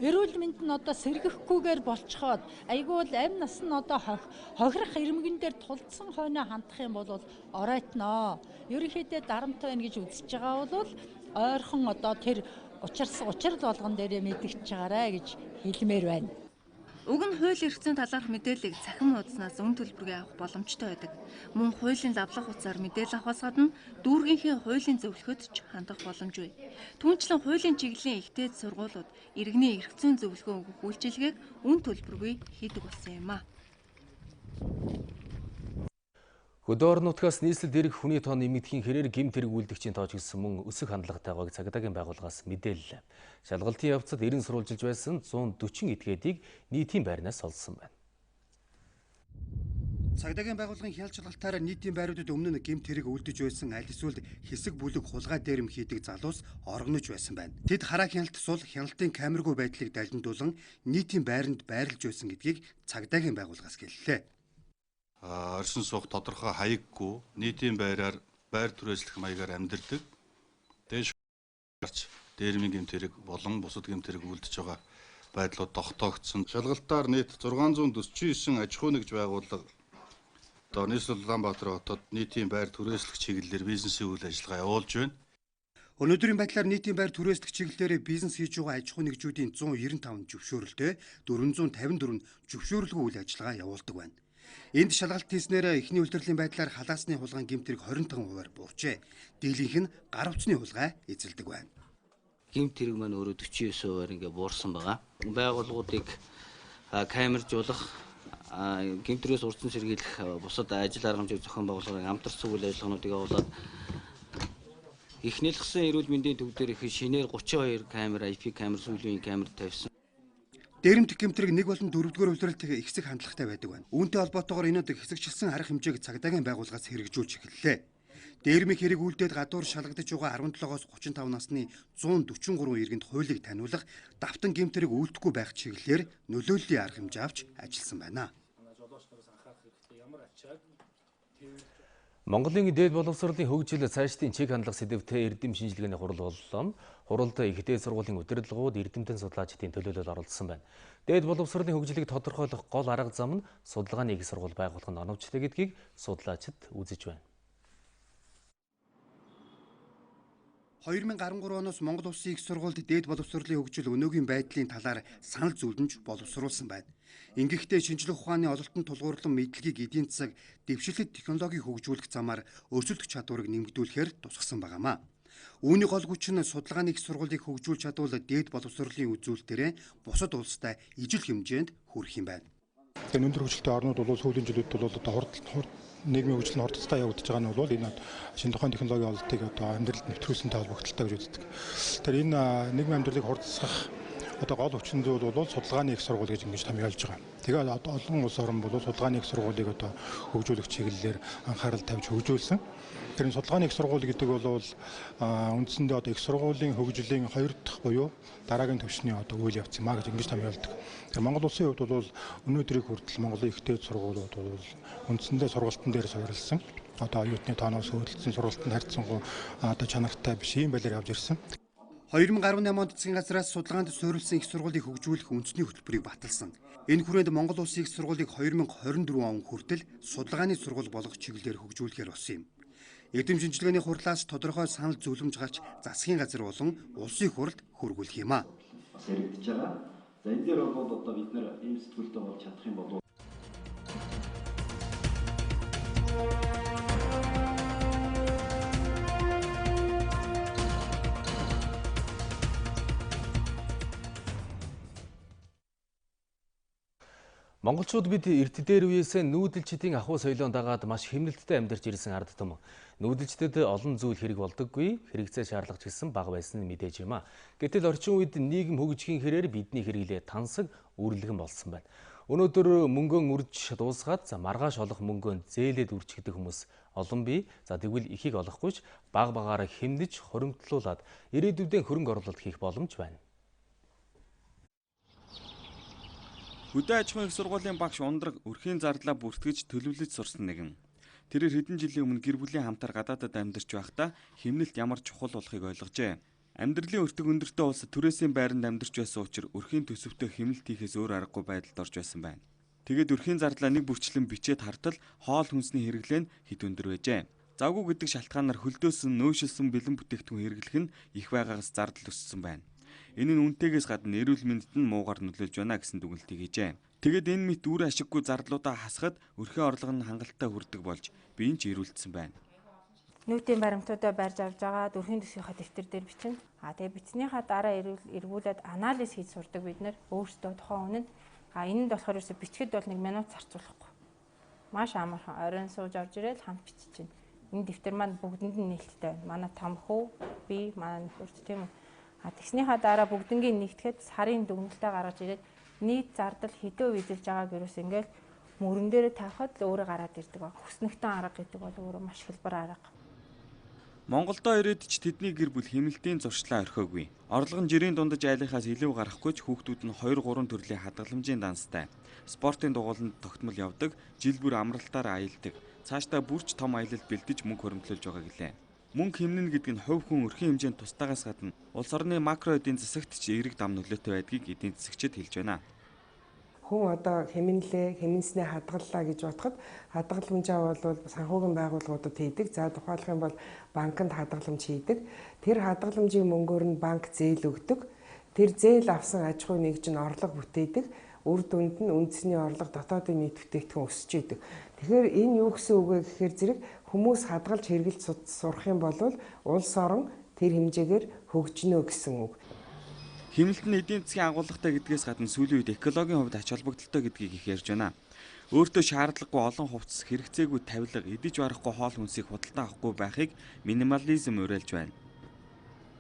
эрүүл мэнд нь одоо сэргэхгүйгээр болцоход айгүй бол амь нас нь одоо хохирох ирмэгэн дээр тулдсан хойноо хандах юм бол оройтноо. Ерөнхийдөө дарамттай байна гэж үзэж байгаа бол ойрхон одоо тэр учрал болгон дээрээ мэдгэж байгаарэ гэж хэлмээр байна. Уг нь хууль эрх зүйн талаарх мэдээллийг цахим хуудаснаас өн төлбөргүй авах боломжтой байдаг. Мөн хуулийн лавлах утсаар мэдээлэл авахаас гадна дүүргийнхээ хуулийн зөвлөхөд ч хандах боломжгүй. Түүнчлэн хуулийн чиглэлийн ихтэй сургуулиуд иргэний эрх зүйн зөвлөгөө өгөх үйлчилгээг өн төлбөргүй хийдэг болсон юм а. Хөдөө орон нутгаас нийслэлд ирэх хүний тоо нэмэгдэхийн хэрээр гэмт хэрэг үйлдэгчийн тоож гисэн мөн өсөх хандлагатай байгааг цагдаагийн байгууллагаас мэдээллээ. Шалгалтын явцад 90 сурвалжилж байсан 140 этгээдийг нийтийн байрнаас олсон байна. Цагдаагийн байгууллагын хяналт шалгалтаар нийтийн байруудад өмнө нь гэмт хэрэг үйлдэж байсан аль эсвэл хэсэг бүлэг хулгай дээрэм хийдэг залуус оргинож байсан байна. Тэд хараа хяналт сул хяналтын камергүй байдлыг далдуулан нийтийн байранд байрлаж байсан гэдгийг цагдаагийн байгууллагаас гэллээ. Оршин суух тодорхой хаяггүй нийтийн байраар байр түрээслэх маягаар амьдардаг. Дээш дээрмийн гэмт хэрэг болон бусад гэмт хэрэг үйлдэж байгаа байдлууд тогтоогдсон. Шалгалтаар нийт 649 аж ахуй нэгж байгууллага одоо нийслэл Улаанбаатар хотод нийтийн байр түрээслэх чиглэлээр бизнесийн үйл ажиллагаа явуулж байна. Өнөөдрийн байдлаар нийтийн байр түрээслэх чиглэлээр бизнес хийж байгаа аж ахуй нэгжүүдийн 195 зөвшөөрөлтэй 454 зөвшөөрөлгүй үйл ажиллагаа явуулдаг байна. Энд шалгалт хийснээр эхний үйлдвэрлэлийн байдлаар халаасны хулгайн гэмт хэрэг 25% буурчээ. Дийлийнх нь гар утасны хулгай эзэлдэг байна. Гэмт хэрэг маань өөрөө 49% ингээ буурсан байгаа. Байгууллагуудыг камержуулах, гэмт хэргээс урдсан сэргийлэх, бусад ажил арга хэмжээг зохион байгуулахын амтарсан үйл ажиллагаануудыг явуулаад эхнэлгсэн эрүүл мэндийн төв дээр их шинээр 32 камер, IP камер, сүүлийн камер тавьсан. Дээрэмдэх гэмтрэг 1 болон 4-р үйлдвэрлэлт хэсэг хандлагатай байдаг байна. Үүнтэй холбоотойгоор энэд хэсэгчилсэн арга хэмжээг цагдаагийн байгууллагаас хэрэгжүүлж эхэллээ. Дээрмийн хэрэг үйлдээд гадуур шалгагдаж байгаа 17-оос 35 насны 143 иргэнд хуулийг таниулах, давтан гэмтрэг үйлдэхгүй байх чиглэлээр нөлөөллийн арга хэмжээ авч ажилласан байна. Монголын дээд боловсролын хөгжил цаашдын чиг хандлага сэдвтэй эрдэм шинжилгээний хурал боллоо. Хуралд их дээд сургуулийн удирдлагууд эрдэмтэн судлаачдын төлөөлөл оролцсон байна. Дээд боловсролын хөгжлийг тодорхойлох гол арга зам нь судалгааны их сургууль байгуулах нь оновчтой гэдгийг судлаачид үзэж байна. 2013 оноос Монгол Улсын их сургуульд дээд боловсролын хөгжил өнөөгийн байдлын талаар санал зөвлөмж боловсруулсан байна. Ингэхдээ шинжлэх ухааны ололтон тулгуурлан мэдлэгийг эдийн засаг дэвшилтэд технологиг хөгжүүлэх замаар өрсөлдөх чадварыг нэмэгдүүлэхээр тусгасан байгаамаа. Үүний гол хүч нь судалгааны их сургуулийг хөгжүүлж чадвал дээд боловсролын үзүүлэлтээр бусад улстай ижил хэмжээнд хүрэх юм байна. Энэ өндөр хөгжилтэй орнууд бол сүүлийн жилүүд бол одоо нийгмийн хөгжил нь хурдтай явагдаж байгаа нь бол энэ шинэ тухайн технологийн ололтыг одоо амьдралд нэвтрүүлсэнтэй холбогдолтой гэж үздэг. Тэгэхээр энэ нийгмийн амьдралыг хурдсах одоо гол хүчин зүйл бол судалгааны их сургууль гэж ингэж томьёолж байгаа. Тэгээд олон улс орн бол судалгааны их сургуулийг одоо хөгжүүлэх чиглэлээр анхаарал тавьж хөгжүүлсэн. Тэр судалгааны их сургууль гэдэг бол үндсэндээ одоо их сургуулийн хөгжлийн 2 дахь буюу дараагийн төвшний одоо үйл явц юм а гэж ингэж томьёолдог. Тэр Монгол улсын хувьд бол өнөөдрийг хүртэл Монголын ихтэй сургуулиуд бол үндсэндээ сургалтын дээр суурилсан. Одоо оюутны тооноос хөдөлсөн сургалтанд харьцангуй одоо чанартай биш юм байлаар явж ирсэн. 2018 онд засгийн газраас судалгаанд суурилсан их сургуулийг хөгжүүлэх үндэсний хөтөлбөрийг баталсан. Энэ хүрээнд Монгол улсын их сургуулийг 2024 он хүртэл судалгааны сургууль болох чиглэлээр хөгжүүлэхээр болсон юм. Эдэм шинжилгээний хурлаас тодорхой санал зөвлөмж гарч засгийн газар болон улсын хурлд хүргүүлэх юм а. Бас яригдж байгаа. За энэ дээр бол одоо бид нэр ийм сэтгүүлтэй болж чадах юм болов. Монголчууд бид эрт дээр үеэсээ нүүдэлчдийн ахуй соёлоон дагаад маш хэмнэлттэй амьдарч ирсэн ард түмэн. Нүүдэлчдэд олон зүйл хэрэг болдоггүй, хэрэгцээ шаардлага ч гэсэн бага байсан нь мэдээж юм а. Гэтэл орчин үед нийгэм хөгжихийн хэрээр бидний хэрэглээ тансаг үрлэгэн болсон байна. Өнөөдөр мөнгөн үрж дуусгаад маргааш олох мөнгөнд зээлээд үржигдэх хүмүүс олон бий. Тэгвэл ихийг олохгүйч бага багаараа хэмнэж хоримтлуулаад ирээдүйдээ хөрөнгө оруулалт хийх боломж байна. Хөдөө аж ахуйн их сургуулийн багш ундраг өрхийн зардлаа бүртгэж төлөвлөж сурсан нэгэн. Тэрээр хэдэн жилийн өмнө гэр бүлийн хамтар гадаадад амьдарч байхдаа хэмнэлт ямар чухал болохыг ойлгожээ. Амьдралын өртөг өндөртэй улс түрээсийн байранд амьдарч байсан учраас өрхийн төсөвтөө хэмнэлт хийхээс өөр аргагүй байдалд орж байсан байна. Тэгээд өрхийн зардлаа нэг бүрчлэн бичээд хартал хоол хүнсний хэрэглээ нь хэд өндөр байжээ. Завгүй гэдэг шалтгаанаар хөлдөөсөн нөөшилсөн бэлэн бүтээгдэхүүн хэрэглэх нь их байгаагаас зардал өссөн байна. Энэ нь үнэтэйгээс гадна эрүүл мэндэд нь муугар нөлөөлж байна гэсэн дүгнэлтийг хийжээ. Тэгэд энэ мэт үр ашиггүй зардлуудаа хасахад өрхийн орлого нь хангалттай хүрдэг болж биеийн ч ирүүлсэн байна. Нүүтийн баримтуудаа барьж авч байгаа өрхийн төсвийнхаа дэвтэр дээр бичнэ. Тэгээ бичснийхаа дараа эргүүлээд анализ хийж сурдаг бид нэр өөрсдөө тухайн үнэнд. Энэнд болохоор ерөөсө бичгэд бол 1 минут зарцуулахгүй. Маш амархан оройн сууж орж ирэл хамт бичиж байна. Энэ дэвтэр маань бүгдэнд нь нээлттэй байна. Манай том хүү, би, манай нөхөрт тийм үү. Тэгснийхаа дараа бүгднгийн нэгтгэхэд сарын дүгнэлтээ гаргаж ирээд нийт зардал хэдөө эзэлж байгааг ерөөс ингээл мөрөн дээр тавихад л өөрөө гараад ирдэг баг. Хүснэгтэн арга гэдэг бол өөрөө маш хэлбэр арга. Монголдо ирээд ч тэдний гэр бүл хэмнэлтийн зуршлаа орхиогүй. Орлого нь жирийн дундаж айлынхаас илүү гарахгүй ч хүүхдүүд нь 2-3 төрлийн хадгаламжийн данстай. Спортын дугууланд тогтмол явдаг, жил бүр амралтаар аялдаг. Цаашдаа бүрч том аялалд бэлдэж мөнгө хоримтлуулж байгаа гэлээ. Мөнгө хэмнэн гэдэг нь хувь хүн өрхийн хэмжээнд тусдаагаас гадна улс орны макро эдийн засагт ч эерэг дам нөлөөтэй байдгийг эдийн засагчид хэлж байна. Хүн одоо хэмнэснээ хадгаллаа гэж бодоход хадгаламжаа бол санхүүгийн байгууллагуудад хийдэг. За тухайлах юм бол банкнд хадгаламж хийдэг. Тэр хадгаламжийн мөнгөөр нь банк зээл өгдөг. Тэр зээл авсан аж ахуй нэгж нь орлого бүтээдэг. Үр дүнд нь үндэсний орлого дотоодын нийт бүтээгдэхүүн өсөж идэг. Тэгэхээр энэ юу гэсэн үг вэ гэхээр зэрэг хүмүүс хадгалж хэрглэж сурах юм бол улс орон тэр хэмжээгээр хөгжинө гэсэн үг. Хэмнэлт нь эдийн засгийн агуулгатай гэдгээс гадна сүүлийн үед экологийн хувьд ач холбогдолтой гэдгийг их ярьж байна. Өөртөө шаардлагагүй олон хувцас, хэрэгцээгүй тавилга, идэж барахгүй хоол хүнсийг худалдан авахгүй байхыг минимализм уриалж байна.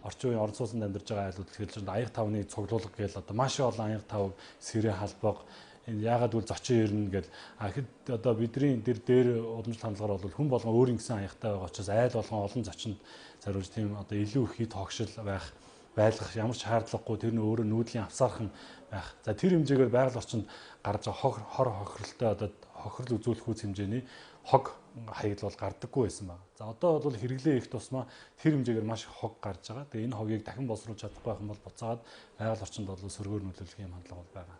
Орчин үеийн орон сууцнд амьдарч байгаа айлууд хэлж аяг тавны цуглуулга гээл одоо маш олон аяг тав сэрээ халбаг энэ яагаад үл зочин ирнэ гэл хэд одоо бидний дээр уламжлалт хандлагаар бол хүн болгон өөр ингэсэн аягтай байгаа учраас айл болгон олон зочинд зориулж тийм одоо илүү их хит хогшил байлгах ямар ч шаардлагагүй тэр нь өөрөө нүүдлийн авсаархан байх. За тэр хэмжээгээр байгаль орчинд гарч байгаа хор хохирлтой одоо хохирол үзүүлэх үс хэмжээний хог хаягдл бол гардаггүй байсан байна. За одоо бол хэрэглээ их тусмаа тэр хэмжээгээр маш их хог гарч байгаа. Тэгээ энэ хогийг дахин боловсруулж чадахгүй байх юм бол буцаагаад байгаль орчинд бол сөргөөр нөлөөлөх юм хандлага бол байгаа.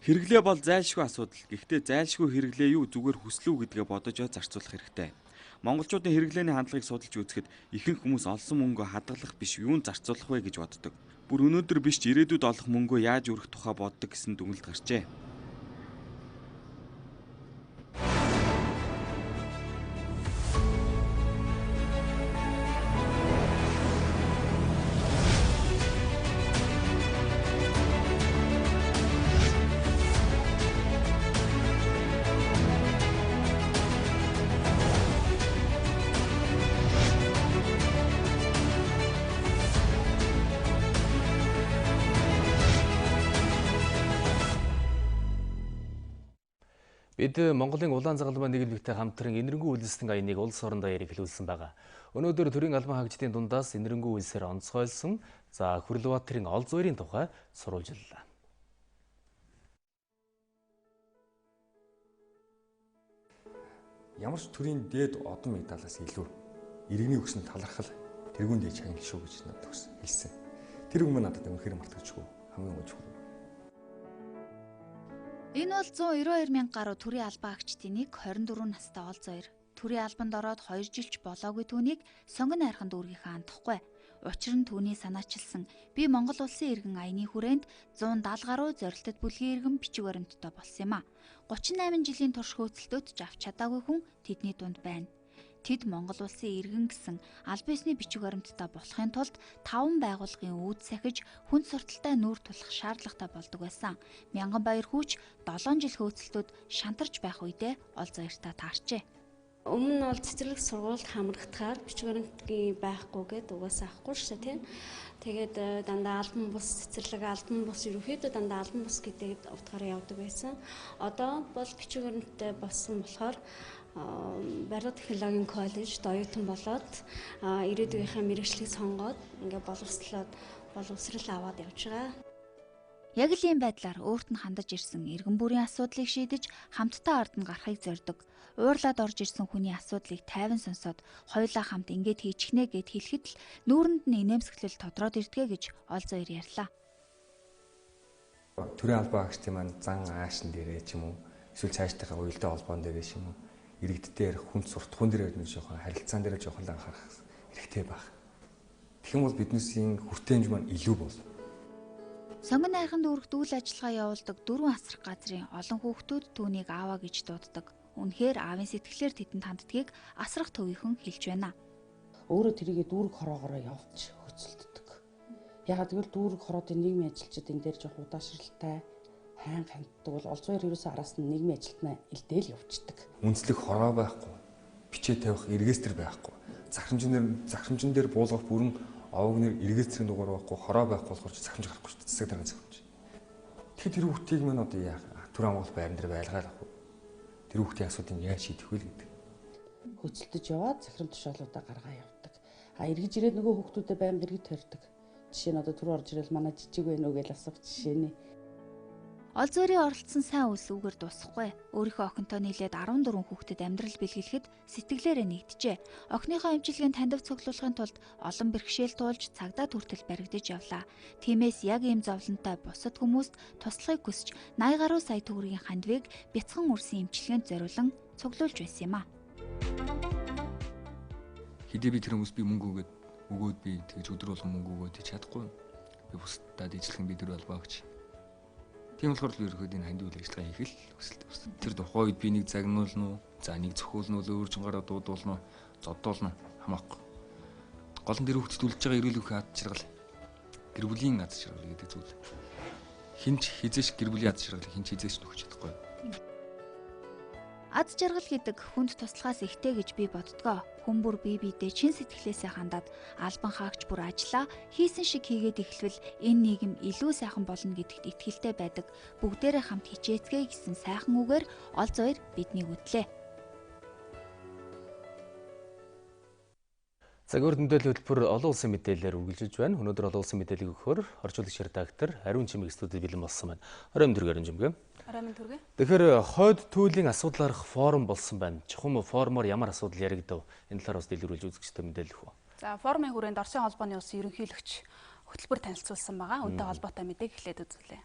Хэрэглээ бол зайлшгүй асуудал. Гэхдээ зайлшгүй хэрэглээ юу зүгээр хүслүү гэдгээ бодож зарцуулах хэрэгтэй. Монголчуудын хэрэглээний хандлагыг судалж үзэхэд ихэнх хүмүүс олсон мөнгөө хадгалах биш юунд зарцуулах вэ гэж боддог. Бүр өнөөдөр биш ч ирээдүйд олох мөнгөө яаж өргөх тухай боддог гэсэн дүгнэлт гарчээ. Бид Монголын улаан загалмай нийгэмлэгтэй хамтран энэрэнгүй үйлсийн аяныг улс орон даяар эхлүүлсэн байгаа. Өнөөдөр төрийн албан хаагчдын дундаас энэрэнгүй үйлсээр онцгойлсон Хүрлбаатарын ол зуурийн тухай сурвалжиллаа. Ямар ч төрийн дээд одон медалаас илүү иргэний өгсөн талархал тэргүүн дээд чагнал шүү гэж надад хэлсэн. Тэр өмнө надад үнэхээр мартагдчихгүй хамгийн гол зүйл. Энэ бол 192 мянга гаруй төрийн албан хаагчдын нэг 24 настай ол зоёр. Төрийн албанд ороод 2 жилч болоогүй түүнийг сонгон найрхан дүүргийнхээ андахгүй. Учир нь түүний санаачилсан би Монгол улсын иргэн аяны хүрээнд 170 гаруй зорилтод бүлгийн иргэн бичиг баримттай болсон юм а. 38 жилийн турш хөөцөлтөд авч чадаагүй хүн тэдний дунд байна. Тэд Монгол улсын иргэн гэсэн аль биесний бичиг баримттай болохын тулд 5 байгууллагын үүд сахиж хүн сурталтай нүүр тулах шаардлагатай болдог байсан. Мянган Баяр хүүч 7 жил хөөцөлтөд шантарч байх үедээ ол зоёртаа таарчээ. Өмнө нь бол цэцэрлэг сургуульд хамрагдахаар бичиг баримтгийн байхгүйгээд угаасаа авахгүй шүү дээ тийм. Тэгээд дандаа албан бус цэцэрлэг албан бус ерөөхдөө дандаа албан бус гэдэг утгаараа явдаг байсан. Одоо бол бичиг баримттай болсон болохоор барилга технологийн коллежд оюутан болоод ирээдүйнхээ мэргэжлийг сонгоод ингээ боловсрал аваад явж байгаа. Яг л ийм байдлаар өөрт нь хандаж ирсэн иргэн бүрийн асуудлыг шийдэж хамтдаа ард нь гарахыг зорддог. Уурлаад орж ирсэн хүний асуудлыг тайван сонсоод хоёулаа хамт ингээд хийчихнэ гэд хэлэхэд л нүүрэнд нь инээмсэглэл тодроод ирдгээ гэж ол зоёр ярьлаа. Төрийн албан хаагчдын маань зан аашин дээрээ ч юм уу эсвэл цаашдынхаа уялдаа холбоон дээрээ ч юм уу иргэддээр хүнд суртахуун дээр нэг жоохон харилцаан дээр жоохон л анхаарах хэрэгтэй байх. Тэгэх юм бол биднээсийн хүртээмж маань илүү бол. Сонгон найрхан дүүрэгт үйл ажиллагаа явуулдаг 4 асрах газрын олон хүүхдүүд түүнийг ааваа гэж дууддаг. Үнэхээр аавын сэтгэлээр тэдэнд ханддгийг асрах төвийнхэн хэлж байна. Өөрөө тэрийгэ дүүрэг хороогоороо явуулж хөцөлддөг. Ягаад гэвэл дүүрэг хороодын нийгмийн ажилчид энэ дээр жоох удаашралтай хайн ханддаг бол ол зоёр ерөөсөө араас нь нийгмийн ажилтнаа илдээл явуулдаг. Үндэслэх хороо байхгүй, бичээ тавих регистр байхгүй, захирамжин дээр буулгах бүрэн овог нэр регистрийн дугаар байхгүй, хороо байхгүй болохоор захирамж гарахгүй шүү дээ. Засаг дарга захирамж. Тэгэхээр тэр хүүхдийг мань одоо яах? Түр Монгол байран дээр байлгаад авах. Тэр хүүхдийн асуудыг яаж шийдэх вэ гэдэг. Хөцөлдөж яваад захирам тушаалуудаа гаргаа явдаг. Эргэж ирээд нөгөө хүүхдүүдэд байм дэргэд тарьдаг. Жишээ нь одоо түр орж ирэл манай жижиг байна уу гэж асуух жишээ нэ. Ол зөөрийн оролцсон сайн үйл үгээр дуусахгүй. Өөрийнхөө охинтой нийлээд 14 хүүхдэд амьдрал бэлгэлэхэд сэтгэлээрээ нэгджээ. Охиныхоо эмчилгээнд тандав цуглуулахын тулд олон бэрхшээл туулж цагдаа хүртэл баригдаж явлаа. Тиймээс яг ийм зовлонтой бусад хүмүүст туслахыг хүсч 80 гаруй сая төгрөгийн хандвыг бяцхан үрсэн эмчилгээнд зориулан цуглуулж байсан юм а. Хэдий би тэр хүмүүс би мөнгө өгөөд би тэгж өдөр болгон мөнгө өгөөд чадахгүй. Би бусдад ижлэхэн би тэр албаагч. Тийм болохоор л ерөөд энэ хандив үйл ажиллагаа хийх л хүсэлтэй. Тэр тухайн үед би нэг загнуулна уу, за нэг зөвхүүлнэ үү, өөрчнгаараа дуудуулна уу, зодуулна хамаахгүй. Гол нь тэр хүүхдэд үлдэж байгаа эрүүл мэндийн ад жаргал, гэр бүлийн ад жаргал гэдэг зүйл. Хинч хизээш гэр бүлийн ад жаргалыг хинч хизээш нөхөж чадахгүй. Ад жаргал гэдэг хүнд туслахаас ихтэй гэж би боддгоо. Хүн бүр бие биедээ чин сэтгэлээсээ хандаад албан хаагч бүр ажиллаа хийсэн шиг хийгээд эхлвэл энэ нийгэм илүү сайхан болно гэдэгт итгэлтэй байдаг. Бүгдээрээ хамт хичээцгээе гэсэн сайхан үгээр ол зоёр биднийг үтлээ. Цагийн мэдээллийн хөтөлбөр олон улсын мэдээлэлээр үргэлжилж байна. Өнөөдөр олон улсын мэдээллийг өгөхөөр орчуулагч редактор Ариун Чимэг студид бэлэн болсон байна. Орой өдөр Ариун Чимэг. Тэгэхээр хойд туйлын асуудал арах форум болсон байна. Чухам форумоор ямар асуудал яригдав? Энэ талаар бас дэлгэрүүлж үзэгчтэй мэдээлэх үү? За форумын хүрээнд Оросын холбооны улсын ерөнхийлөгч хөтөлбөр танилцуулсан байгаа. Үүнтэй холбоотой мэдээг эхлээд үзүүлье.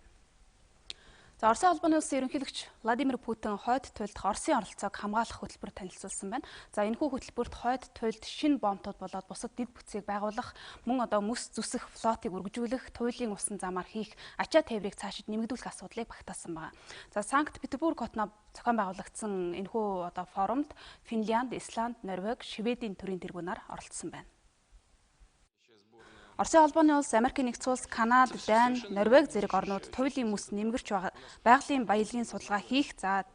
За Оросын холбооны улсын ерөнхийлөгч Владимир Путин хойд туйлд Оросын оролцоог хамгаалах хөтөлбөр танилцуулсан байна. За энэхүү хөтөлбөрт хойд туйлд шинэ бомбтууд болоод бусад дэд бүтцийг байгуулах, мөн одоо мөс зүсэх флотыг үргэлжлүүлэх, туйлын усан замаар хийх ачаа тээврийг цаашид нэмэгдүүлэх асуудлыг багтаасан байна. За Санкт-Петербург хотноо зохион байгуулагдсан энэхүү одоо форумд Финлянд, Исланд, Норвеги, Шведийн төрийн тэргүүнээр оролцсон байна. Оросын холбооны улс, Америкийн нэгдсэн улс, Канада, Дани, Норвеги зэрэг орнууд туйлын мөс нэмгэрч байгалийн баялагын судалгаа хийх, за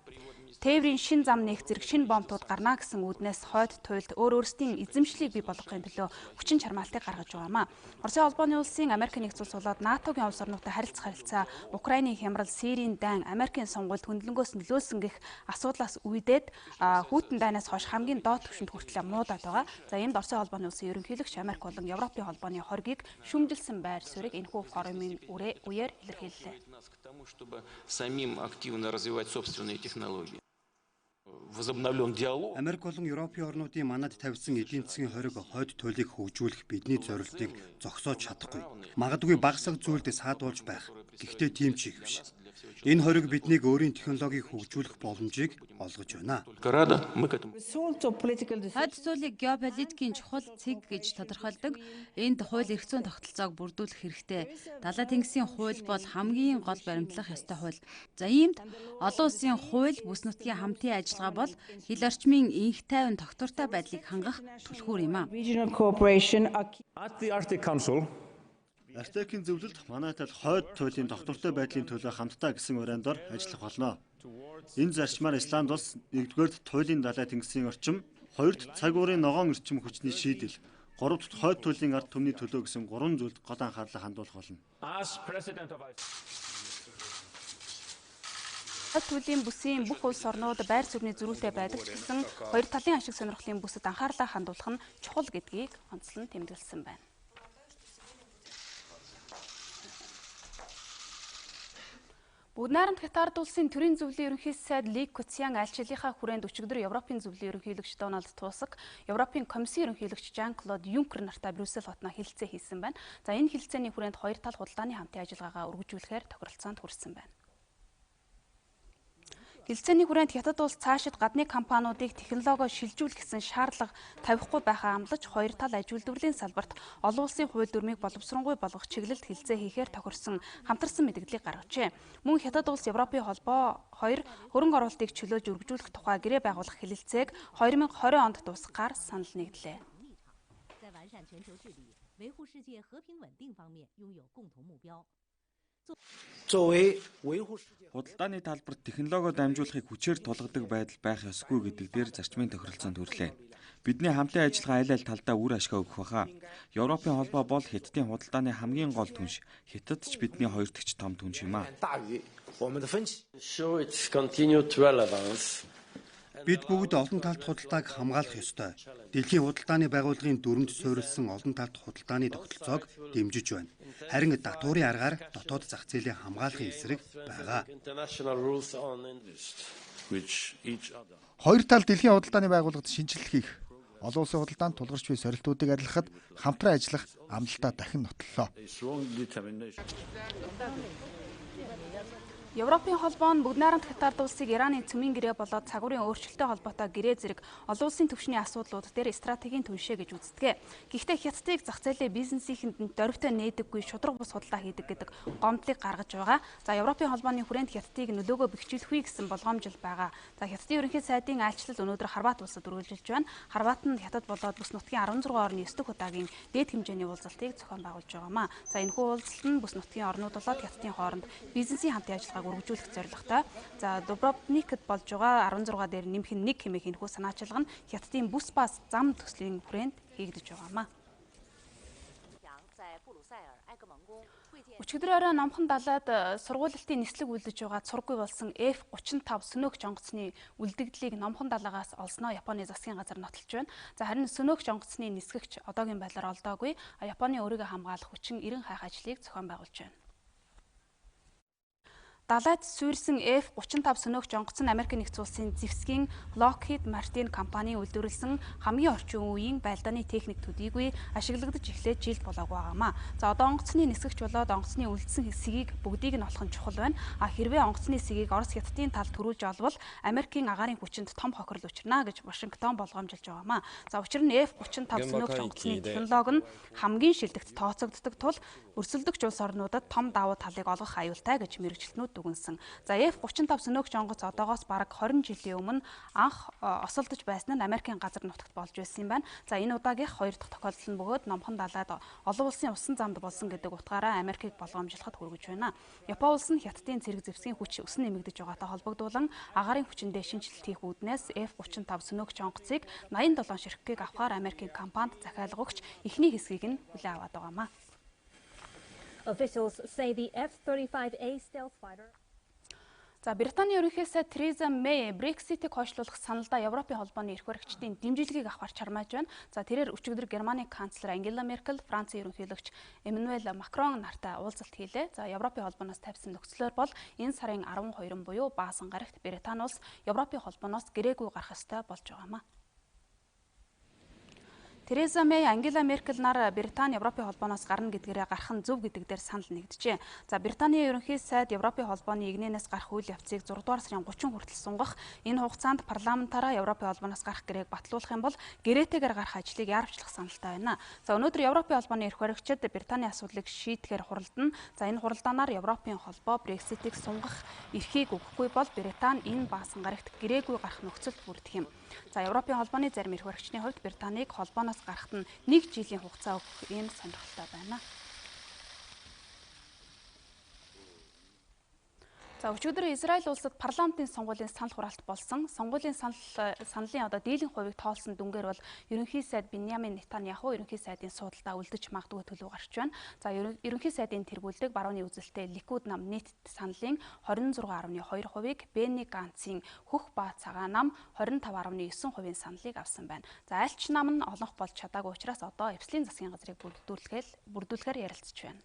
тээврийн шин зам нээх зэрэг шин бомбууд гарна гэсэн үүднээс хойд туйлд өөрсдийн эзэмшлийг бий болгохын төлөө хүчин чармаалтыг гаргаж байгаамаа. Оросын холбооны улсын Америкийн нэгдсэн улс болоод НАТОгийн улс орнуудтай харилцаа Украины хямрал, Сирийн дайн, Америкийн сонгуульд хөндлөнгөөс нөлөөлсөн гэх асуудлаас үйдээд хүйтэн дайнаас хойш хамгийн доод түвшинд хүртэл муудаад байгаа. За иймд Оросын холбооны улсын ерөнхийлөгч Америк болон Европын холбооны хоргийг шүүмжилсэн байр суурийг энэхүү форумын үеэр илэрхийллээ. Америк болон Европын орнуудын манад тавьсан эдийн засгийн хориг хойд туйлыг хөгжүүлэх бидний зорилтыг зогсоож чадахгүй. Магадгүй багасаг зүйлд саадуулж байх. Гэхдээ тийм ч их биш. Энэ хориг биднийг өөрийн технологиг хөгжүүлэх боломжийг олгож байна. Хойд туйлыг геополитикийн чухал цэг гэж тодорхойлдог. Энд хууль эрх зүйн тогтолцоог бүрдүүлэх хэрэгтэй. Далай тэнгисийн хууль бол хамгийн гол баримтлах ёстой хууль. За иймд олон улсын хууль бүс нутгийн хамтын ажиллагаа бол хил орчмын инх тайван тогтвортой байдлыг хангах түлхүүр юм а. Артекийн зөвлөлд манайтай хойд туйлын тогтвортой байдлын төлөө хамтдаа гэсэн уриандор ажиллах болно. Энэ зарчмаар Исланд улс 1-р туйлын далай тэнгисийн орчим, 2-т цаг уурын ногоон эрчим хүчний шийдэл, 3-т хойд туйлын ард түмний төлөө гэсэн 3 зүйлд гол анхаарлаа хандуулах болно. Хойд туйлын бүсийн бүх улс орнууд байр суурьны зөрүүтэй байдаг ч гэсэн хоёр талын ашиг сонирхлын бүсэд анхаарлаа хандуулах нь чухал гэдгийг онцлон тэмдэглэсэн байна. Бүгд Катард улсын төрийн зөвлөлийн ерөнхий сайд Ли Куцян айлчлалынхаа хүрээнд өчигдөр Европын зөвлөлийн ерөнхийлөгч Дональд Туск, Европын комиссийн ерөнхийлөгч Жан-Клод Юнкер нартай Брюссел хотноо хэлэлцээ хийсэн байна. За энэ хэлэлцээний хүрээнд хоёр тал худалдааны хамтын ажиллагаагаа үргэлжлүүлэхээр тохиролцоонд хүрсэн байна. Хэлэлцээний хүрээнд Хятад улс цаашид гадны компаниудыг технологио шилжүүлэх гэсэн шаардлага тавихгүй байхаа амлаж хоёр тал аж үйлдвэрлэлийн салбарт олон улсын хууль дүрмийг боловсронгуй болгох чиглэлд хэлэлцээ хийхээр тохирсон хамтарсан мэдээллийг гаргажээ. Мөн Хятад улс Европын холбоо 2 хөрөнгө оруулалтыг чөлөөж үргэлжлүүлэх тухай гэрээ байгуулах хэлэлцээг 2020 онд дуусгахаар санал нэгдлээ. Худалдааны талбарт технологио дамжуулахыг хүчээр тулгадаг байдал байх ёсгүй гэдэг дээр зарчмын тохиролцоонд хүрлээ. Бидний хамтын ажиллагаа аль аль талдаа үр ашиг өгөх баха. Европын холбоо бол Хятадын худалдааны хамгийн гол түнш. Хятад ч бидний хоёр дахь том түнш юм а. Бид бүгд олон талт худалдааг хамгаалах ёстой. Дэлхийн худалдааны байгууллагын дүрмд суурилсан олон талт худалдааны тогтолцоог дэмжиж байна. Харин датуурын аргаар дотоод зах зээлийн хамгаалахын эсрэг байгаа. Хоёр тал дэлхийн худалдааны байгууллагад шинжилэл хийх, олон улсын худалдаанд тулгарч буй сорилтуудыг арилгахад хамтран ажиллах амлалтаа дахин нотлолоо. Европын холбоо нь Бүгд Катард улсыг Ираны цөмийн гэрээ болоод цагуурын өөрчлөлттэй холбоотой гэрээ зэрэг олон улсын түвшний асуудлууд дээр стратегийн түншээ гэж үздэг. Гэхдээ Хятадыг зах зээлийн бизнесийнхэнд дөрвтэй нээдэггүй шудраг бус худалдаа хийдэг гэдэг гомдлыг гаргаж байгаа. За Европын холбооны хүрээнд Хятадыг нөлөөгөө бэхжүүлэхгүй гэсэн болгоомжил байгаа. За Хятадын ерөнхий сайдын айлчлал өнөөдөр Хорват улсад үргэлжилж байна. Хорват нь Хятад болоод бүс нутгийн 16 орны 9 дэх удаагийн дээд хэмжээний уулзалтыг зохион байгуулж байгаамаа. За энэхүү уулзалт нь бүс нутгийн орнууд болоод Хятадын хооронд бизнесийн хамтын ажиллагааг үргэлжлүүлэх зорилготой. За Дубровникд болж байгаа 16 дээр нэмэх нь 1 хэмээх энэхүү санаачилга нь Хятадын бүс бас зам төслийн хүрээнд хийгдэж байгаамаа. Өчигдөр орой Номхон далайд сургуулилтын нислэг үлдэж байгаа цурггүй болсон F-35 сөнөөгч онгоцны үлдэгдлийг Номхон далайгаас олсноо Японы засгийн газар нотолж байна. За харин сөнөөгч онгоцны нисгэгч одоогийн байдлаар олдоогүй. Японы өөрийгөө хамгаалах хүчин 90 хайх ажлыг зохион байгуулж байна. Далайд суурьсан F-35 сөнөөгч онгоц нь Америкийн нэгдсэн улсын зэвсгийн Lockheed Martin компанийн үйлдвэрлэсэн хамгийн орчин үеийн байлдааны техник төдийгүй ашиглагдаж эхлээд жил болоогүй байгаамаа. За одоо онгоцны нисгэгч болоод онгоцны үлдсэн хэсгийг бүгдийг нь олох нь чухал байна. Хэрвээ онгоцны хэсгийг Орос Хятадын талд төрүүлж олвол Америкийн агаарын хүчинд том хохирол учрна гэж Вашингтон болгоомжилж байгаамаа. За учир нь F-35 сөнөөгч онгоцны технологи нь хамгийн шилдэгт тооцогддог тул өрсөлдөгч улс орнуудад том давуу талыг олгох аюултай гэж мэргэжилтнүүд дүгнсэн. За F-35 сөнөөгч онгоц одоогоос бараг 20 жилийн өмнө анх осолдож байсан нь Америкийн газар нутагт болж байсан юм байна. За энэ удаагийнх 2 дахь тохиолдол нь бөгөөд Номхон далайд олон улсын усан замд болсон гэдэг утгаараа Америкийг болгоомжлоход хүргэж байна. Япон улс нь Хятадын цэрэг зэвсгийн хүч өснө нэмэгдэж байгаатай холбогдуулан агаарын хүчиндээ шинжилэлт хийх үүднээс F-35 сөнөөгч онгоцыг 87 ширхгийг авахаар Америкийн компанид захиалга өгч эхний хэсгийг нь хүлээн аваад байгаамаа. Officials say the F-35A stealth fighter. За Британий ерөнхий сайд Тереза Мэй Брекситийг хойшлуулах саналдаа Европын холбооны эрх баригчдын дэмжлэгийг авахар чармааж байна. За тэрээр өчигдөр Германы канцлер Ангела Меркель, Францын ерөнхийлөгч МНУЭЛ Макрон нартай уулзалт хийлээ. За Европын холбооноос тавьсан нөхцлөөр бол энэ сарын 12-нд буюу баасан гарагт Британи улс Европын холбооноос гэрээгүй гарах ёстой болж байгаамаа. Тереза Мэй Ангела Меркель нар Британи Европын холбооноос гарна гэдгээрээ гарах нь зөв гэдэг дээр санал нэгджээ. За Британий ерөнхий сайд Европын холбооны игнэнээс гарах үйл явцыг 6 дугаар сарын 30 хүртэл сунгах, энэ хугацаанд парламентаараа Европын холбооноос гарах гэрээг батлуулах юм бол гэрээтэйгээр гарах ажлыг яарвчлах саналтай байна. За өнөөдөр Европын холбооны эрх баригчид Британий асуудлыг шийдэхээр хуралдана. За энэ хуралдаанаар Европын холбоо Брекситийг сунгах эрхийг өгөхгүй бол Британи энэ баасан гарагт гэрээгүй гарах нөхцөлд бүрдэх юм. За Европын холбооны зарим эрх баригчны хувьд Британиг холбооноос гарахад нь 1 жилийн хугацаа өгөх ийм сонирхолтой байна. За өчигдөр Израиль улсад парламентын сонгуулийн санал хураалт болсон. Сонгуулийн саналын дийлэнх хувийг тоолсон дүнгээр бол ерөнхий сайд Биньямин Нетаньяху ерөнхий сайдын суудалтаа үлдэж магадгүй төлөв гарч байна. За ерөнхий сайдын тэргүүлдэг барууны үзэлтэй Ликуд нам нийт саналын 26.2%-ийг, Бенни Ганцын хөх ба цагаан нам 25.9%-ийн саналыг авсан байна. За аль ч нам нь олонх болж чадаагүй учраас одоо эвслийн засгийн газрыг бүрдүүлэхээр ярилцж байна.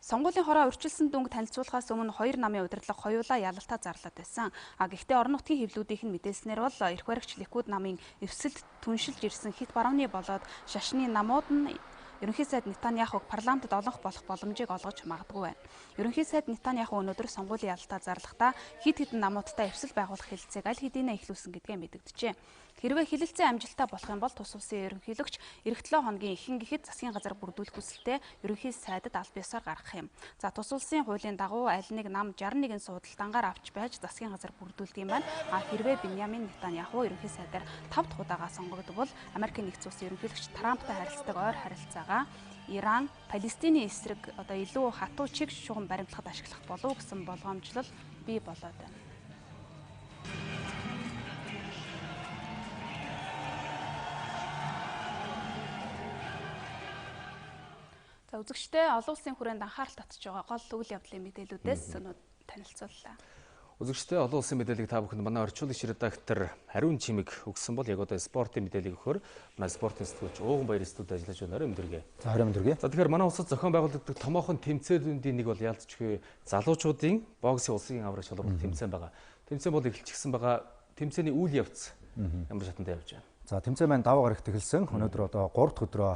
Сонгуулийн хороо урьдчилсан дүнг танилцуулахаас өмнө 2 намын удирдлага хоёулаа ялалтаа зарлаад байсан. Гэхдээ орон нутгийн хэвлүүдийнх нь мэдээлснээр бол эрх баригч Ликуд намын эвсэлд түншилж ирсэн хит барууны болоод шашны намууд нь ерөнхий сайд Нетаньяхуг парламентод олонх болох боломжийг олгож магадгүй байна. Ерөнхий сайд Нетаньяху өнөөдөр сонгуулийн ялалтаа зарлахдаа хит хитэн намуудтай эвсэл байгуулах хэлэлцээг аль хэдийнэ эхлүүлсэн гэдгээ мэдэгджээ. Хэрвээ хэлэлцээ амжилттай болох юм бол тус улсын ерөнхийлөгч эх 7 хоногийн ихэнх гэхэд засгийн газар бүрдүүлэх хүсэлтэд ерөнхий сайдад аль биесээр гаргах юм. За тус улсын хуулийн дагуу аль нэг нам 61 судалдаангаар авч байж засгийн газар бүрдүүлдэг юм байна. Хэрвээ Биньямин Нетаньяху ерөнхий сайдаар 5 дахь удаага сонгогдвол Америкийн нэгдсэн улсын ерөнхийлөгч Трамптай харилцдаг ойр харилцаагаа Иран, Палестиний эсрэг илүү хатуу чиг шугам баримтлахад ашиглах болов гэсэн болгоомжлол бий болоод байна. За үзэгчдээ олон улсын хүрээнд анхаарал татж байгаа гол үйл явдлын мэдээлүүдээс өнөө танилцууллаа. Үзэгчдээ олон улсын мэдээллийг та бүхэнд манай орчуулагч редактор Хариун Чимэг өгсөн бол яг одоо спортын мэдээллийг өгөхөөр манай спортын сэтгүүлч Ууган Баяр студид ажиллаж байна. Орой өндөргөө. За орой өндөргөө. За тэгэхээр манай улсад зохион байгуулагддаг томоохон тэмцээлүүдийн нэг бол яалтчгүй залуучуудын боксын улсын авраг шалралт тэмцээн байгаа. Тэмцээн бол эхэлчихсэн байгаа. Тэмцээний үйл явц ямар шатанд явж байна. За тэмцээн маань даваа гарагт эхэлсэн. Өнөөдөр одоо 3 дахь өдрөө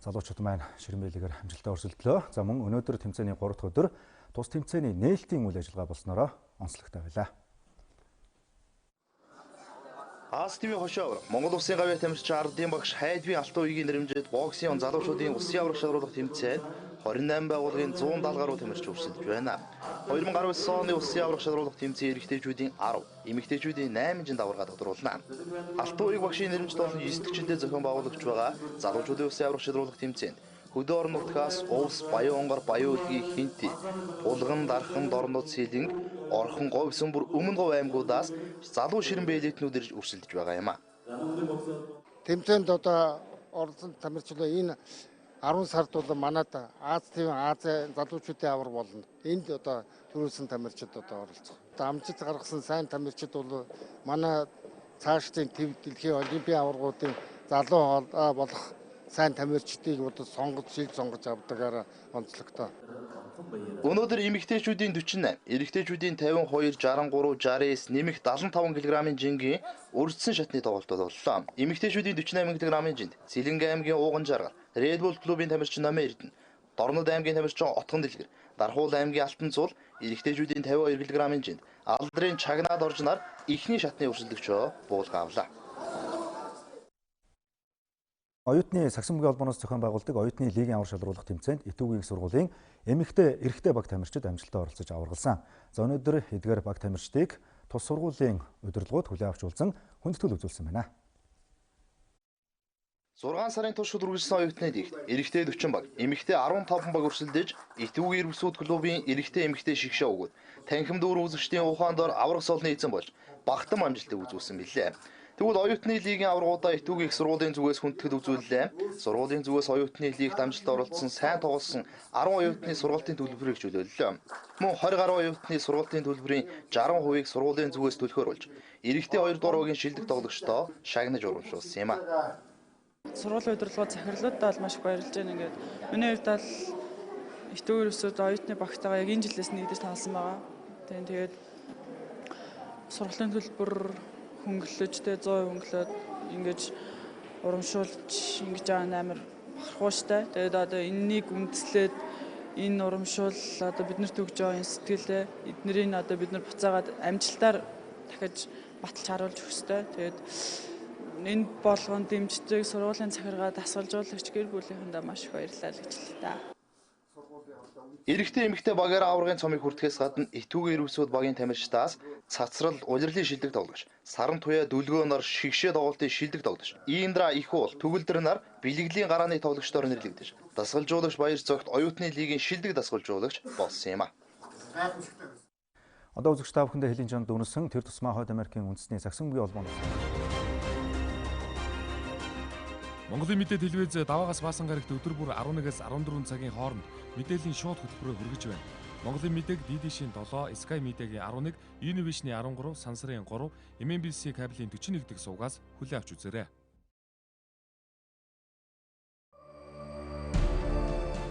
залуучууд маань ширмэлэгээр амжилттай өрсөлдлөө. За мөн өнөөдөр тэмцээний 3 дахь өдөр тус тэмцээний нээлтийн үйл ажиллагаа болсноороо онцлогтой байлаа. ТV хошоо Монгол улсын гавьяа тамирчид ардын багш Хайдвийн алтан үеийн нэрмжид боксын залуучуудын улсын авраг шалруулах тэмцээн 28 байгууллагын 170 гаруй тамирч өрсөлдөж байна. 2019 оны улсын авраг шалруулах тэмцээн эрэгтэйчүүдийн 10, эмэгтэйчүүдийн 8 даваргаа тодруулна. Алтан үеийн багшийн нэрмжид болон 9 дэгчэндээ зохион байгуулагч байгаа залуучуудын улсын авраг шалруулах тэмцээнд хөдөө орон нутгаас Увс, Баян Онгор, Баян Үлгийн Хинти, Булган, Дархан, Дорнод, Сэлэнг, Орхон, Говьсон бүр өмнө говь аймагуудаас залуу ширэн бэлэтнүүд ирж өрсөлдөж байгаа юм а. Тэмцээнд одоо оролцсон тамирчлаа энэ 10 сард бол манад ТV Азийн залуучуудын авраг болно. Энд одоо төрүүлсэн тамирчид одоо оролцох. Амжилт гаргасан сайн тамирчид бол манай цаашдын дэлхийн олимпийн аваргуудын залуу болох сайн тамирчдыг одоо шилж сонгож авдагаараа онцлогтой. Өнөөдөр эмэгтэйчүүдийн 48, эрэгтэйчүүдийн 52, 63, 69, нэмэх 75 кг-ийн жингийн өрсөлдсөн шатны тоглолт боллоо. Эмэгтэйчүүдийн 48 кг-ийн жинд Сэлэнг аймгийн Ууган Жаргал, Red Bull клубын тамирчин Номын Эрдэнэ, Дорнод аймгийн тамирчин Отгон Дэлгэр, Дархуул аймгийн Алтан Цул, эрэгтэйчүүдийн 52 кг-ийн жинд Алдрын Чагнаад оржнаар ихний шатны өрсөлдөгчөө буулган авлаа. Оюутны Цагийн холбооноос зохион байгуулдаг оюутны лигийн авар шалруулах тэмцээнд Итүүгийн их сургуулийн эмэгтэй эрэгтэй баг тамирчид амжилттай оролцож аваргалсан. За өнөөдөр эдгээр баг тамирчдыг тус сургуулийн удирдлагууд хүлээн авч уулзсан хүндэтгэл үзүүлсэн байна. 6 сарын турш үргэлжлсэн оюутны лигт эрэгтэй 40 баг, эмэгтэй 15 баг өрсөлдөж Итүүгийн эрбсүүд клубын эрэгтэй эмэгтэй шигшээ өгөөд танхим дүүрэн үзэгчдийн ухаан дор аврагс олны эзэн болж багтан амжилтыг үзүүлсэн билээ. Тэгвэл оюутны лигийн аваргуудаа Итүүгийн их сургуулийн зүгээс хүндэтгэл үзүүллээ. Сургуулийн зүгээс оюутны лигт амжилттай оролцсон, сайн тоглосон 10 оюутны сургалтын төлбөрийг чөлөөллөө. Мөн 20 гаруй оюутны сургалтын төлбөрийн 60%-ийг сургуулийн зүгээс төлөхөөрүүлж, эрэгтэй 2 дугаар багийн шилдэг тоглогчдоо шагнаж урамшуулсан юм а. Сургуулийн удирдлагын захирлуудад бол маш их баярлж байна. Ингээд миний хувьд бол Итүүгийн эрбсүүд оюутны багтайгаа яг энэ жилээс нэгдэж таалсан байгаа. Тэгээд сургалтын төлбөр хөнгөлөжтэй 100% хөнгөлөөд ингэж урамшуулж ингэж байгаа амар бахархууштай. Тэгээд одоо энэнийг үндэслээд энэ урамшуул одоо биднэрт өгж байгаа энэ сэтгэлээ эднэрийг одоо бид нар буцаагаад амжилтаар дахиж баталж харуулж өгөх ёстой. Тэгээд энэ болгонд дэмждэг сургуулийн захиргаа дасгалжуулагч гэр бүлийнхэндээ маш их баярлалаа гэж хэлье та. Эрэгтэй эмэгтэй багаараа аваргын цомыг хүртгэхээс гадна Итүүгийн эрбсүүд багийн тамирчдаас цацрал, улирлын шилдэг тоглогч, саран туяа дүлгөө нар шигшээ тоглолтын шилдэг тоглогч, Индра их уул, төгөлдөр нар бэлгэдлийн гарааны тоглогчдоор нэрлэгдэж, дасгалжуулагч Баяр Цогт оюутны лигийн шилдэг дасгалжуулагч болсон юм а. Одоо үзэгч та бүхэндээ хэлэн чанд дүнсэн тэр тусмаа Хойд Америкийн үндэсний Цагийн холбооноос Монголын мэдээ телевиз даваагаас баасан гарагт өдөр бүр 11-ээс 14 цагийн хооронд мэдээллийн шууд хөтөлбөрөөр хүргэж байна. Монголын мэдээг DD-шийн 7, Sky Media-гийн 11, Univision-ийн 13, Сансрын 3, MNBC кабелийн 41 дэх сувгаас хүлээн авч үзээрэй.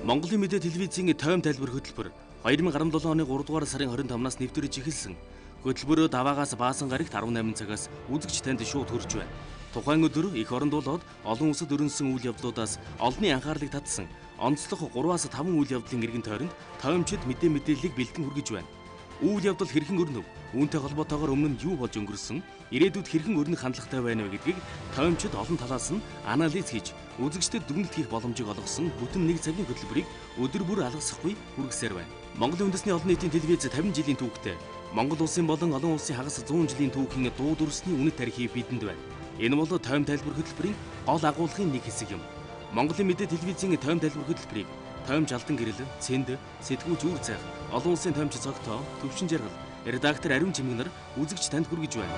Монголын мэдээ телевизийн тойм тайлбар хөтөлбөр 2017 оны 3 дугаар сарын 25-наас нэвтрэж эхэлсэн. Хөтөлбөрөө даваагаас баасан гарагт 18 цагаас үзэгч танд шууд хүрч байна. Тухайн өдөр их оронд болоод олон улсад өрнөсөн үйл явдлуудаас олонний анхаарлыг татсан онцлог 3-5 үйл явдлын эргэн тойронд тоймчид мэдээллийг бэлтгэн хүргэж байна. Үйл явдал хэрхэн өрнөв? Үүнтэй холбоотойгоор өмнө нь юу болж өнгөрсөн? Ирээдүйд хэрхэн өрнөх хандлагатай байна вэ гэдгийг тоймчид олон талаас нь анализ хийж үзэгчдэд дүгнэлт хийх боломжийг олгосон бүтэн 1 цагийн хөтөлбөрийг өдөр бүр алгасахгүй хүргэсээр байна. Монголын үндэсний олон нийтийн телевиз 50 жилийн түүхтэй Монгол улсын болон олон улсын хагас 100 жилийн түүхийн дуу дүрсний үнэт тарихыг бидэнд байна. Энэ бол тойм тайлбар хөтөлбөрийн гол агуулгын нэг хэсэг юм. Монголын мэдээ телевизийн тойм тайлбар хөтөлбөрийг тойм жалдан гэрэл, цэнд, сэтгүүлч үр цайх, олон улсын тоймч цогтоо, төвшин жаргал, редактор Ариун Чимэг нар үзэгч танд хүргэж байна.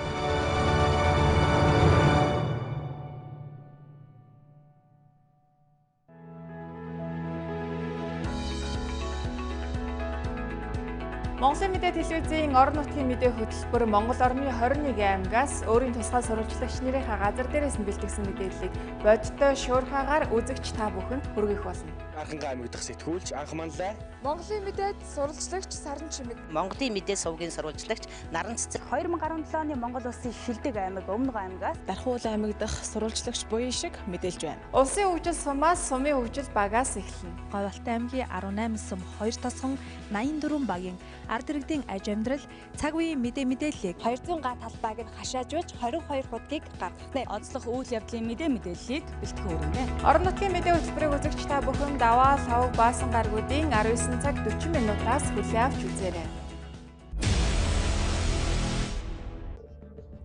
Монголын мэдээ телевизийн орон нутгийн мэдээ хөтөлбөр Монгол орны 21 аймагаас өөрийн тусгай сурвалжлагч нарынхаа газар дээрээс нь бэлтгэсэн мэдээллийг бодиттой шуурхаагаар үзэгч та бүхэнд хүргэх болно. Анхан аймаг дахь сэтгүүлч анх манлай. Монголын мэдээд сурвалжлагч Саран Чимэг. Монголын мэдээ сувгийн сурвалжлагч Наран Цэцэг. 2017 оны Монгол улсын шилдэг аймаг Өмнөг аймагаас Дархуул аймаг дахь сурвалжлагч Буян шиг мэдээлж байна. Улсын хөгжил сумаас сумын хөгжил багаас эхэлнэ. Говьалтай аймгийн 18 сум 2 тосгон 84 багийн ард иргэдийн аж амьдрал цаг үеийн мэдээллийг 200 га талбайг нь хашаажуулж 22 хуудгийг гаргахнэ. Онцлог үйл явдлын мэдээллийг бэлтгэн өргөнэ. Орон нутгийн мэдээ хөтөлбөрийг үзэгч та бүхэн даваа савг баасан гаргуудын 19 цаг 40 минутаас хүлээн авч үзээрэй.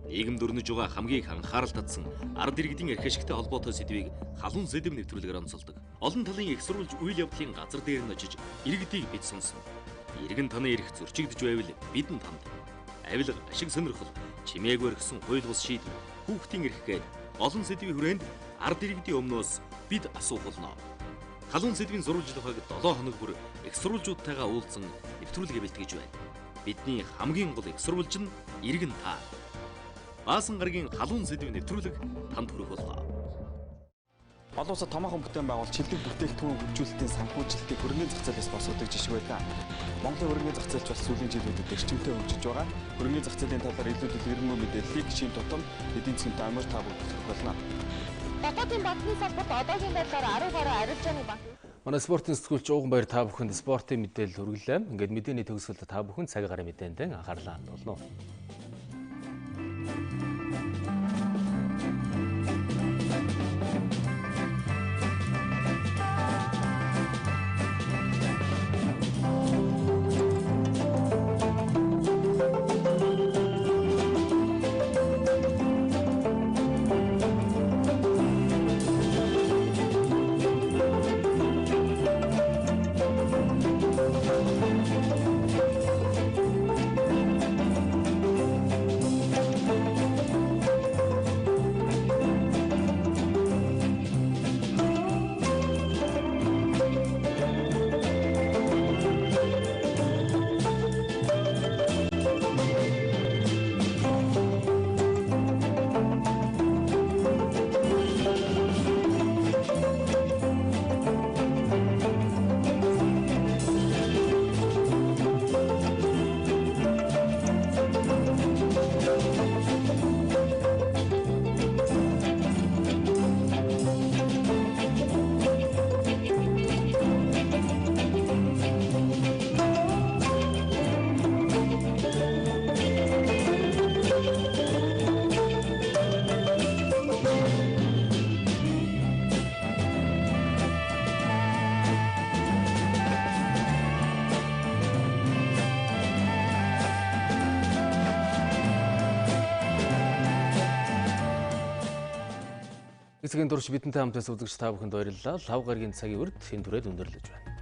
Нийгэм дөрнөж байгаа хамгийн их анхаарал татсан ард иргэдийн эрх ашигтай холбоотой сэдвийг халуун сэдэв нэвтрүүлгээр онцолдог. Олон талын их сурвалж үйл явдлын газар дээр нь очиж иргэдийг бид сонсно. Иргэн таны эрх зөрчигдөж байвал бидэнд танд. Авилга, ашиг сонирхол, чимээг өргсөн хууль бус шийдвэр, хүүхдийн эрх гээд олон сэдвийн хүрээнд ард иргэдийн өмнөөс бид асуух болно. Халуун сэдвийн сурвалжлагыг 7 хоног бүр их сурвалжуудтайгаа уулзсан нэвтрүүлгээ бэлтгэж байна. Бидний хамгийн гол их сурвалж нь иргэн та. Баасан гарагийн халуун сэдвийн нэвтрүүлэг танд хүрэх болно. Олон улсад томоохон бүтээн байгуулж шилдэг бүтээгдэхүүн хөгжүүлэлтийн санхүүжилтийг хөрөнгөний зах зээлээс босгодог жишг байдаг. Монголын хөрөнгөний зах зээлч бас сүүлийн жилүүдэд эрчимтэй хөгжиж байгаа. Хөрөнгөний зах зээлийн талаар илүү дэлгэрэнгүй мэдээллийг шин тутам эдийн засгийн аймаг та бүхэнд хүргэх болно. Гадаадын банкны салбарт одоогийн байдлаар 10 гаруй арилжааны банк. Манай спортын сэтгүүлч Ууган Баяр та бүхэнд спортын мэдээлэл хүргэлээ. Ингээд мэдээний төгсгөлд та бүхэн цаг агарын мэдээнд анхаарлаа хандуулна. Эцгийн турш бидэнтэй хамтаас үзэгч та бүхэнд баярлалаа. Лав гарагийн цагийн үрд энэ түрээд өндөрлөж байна.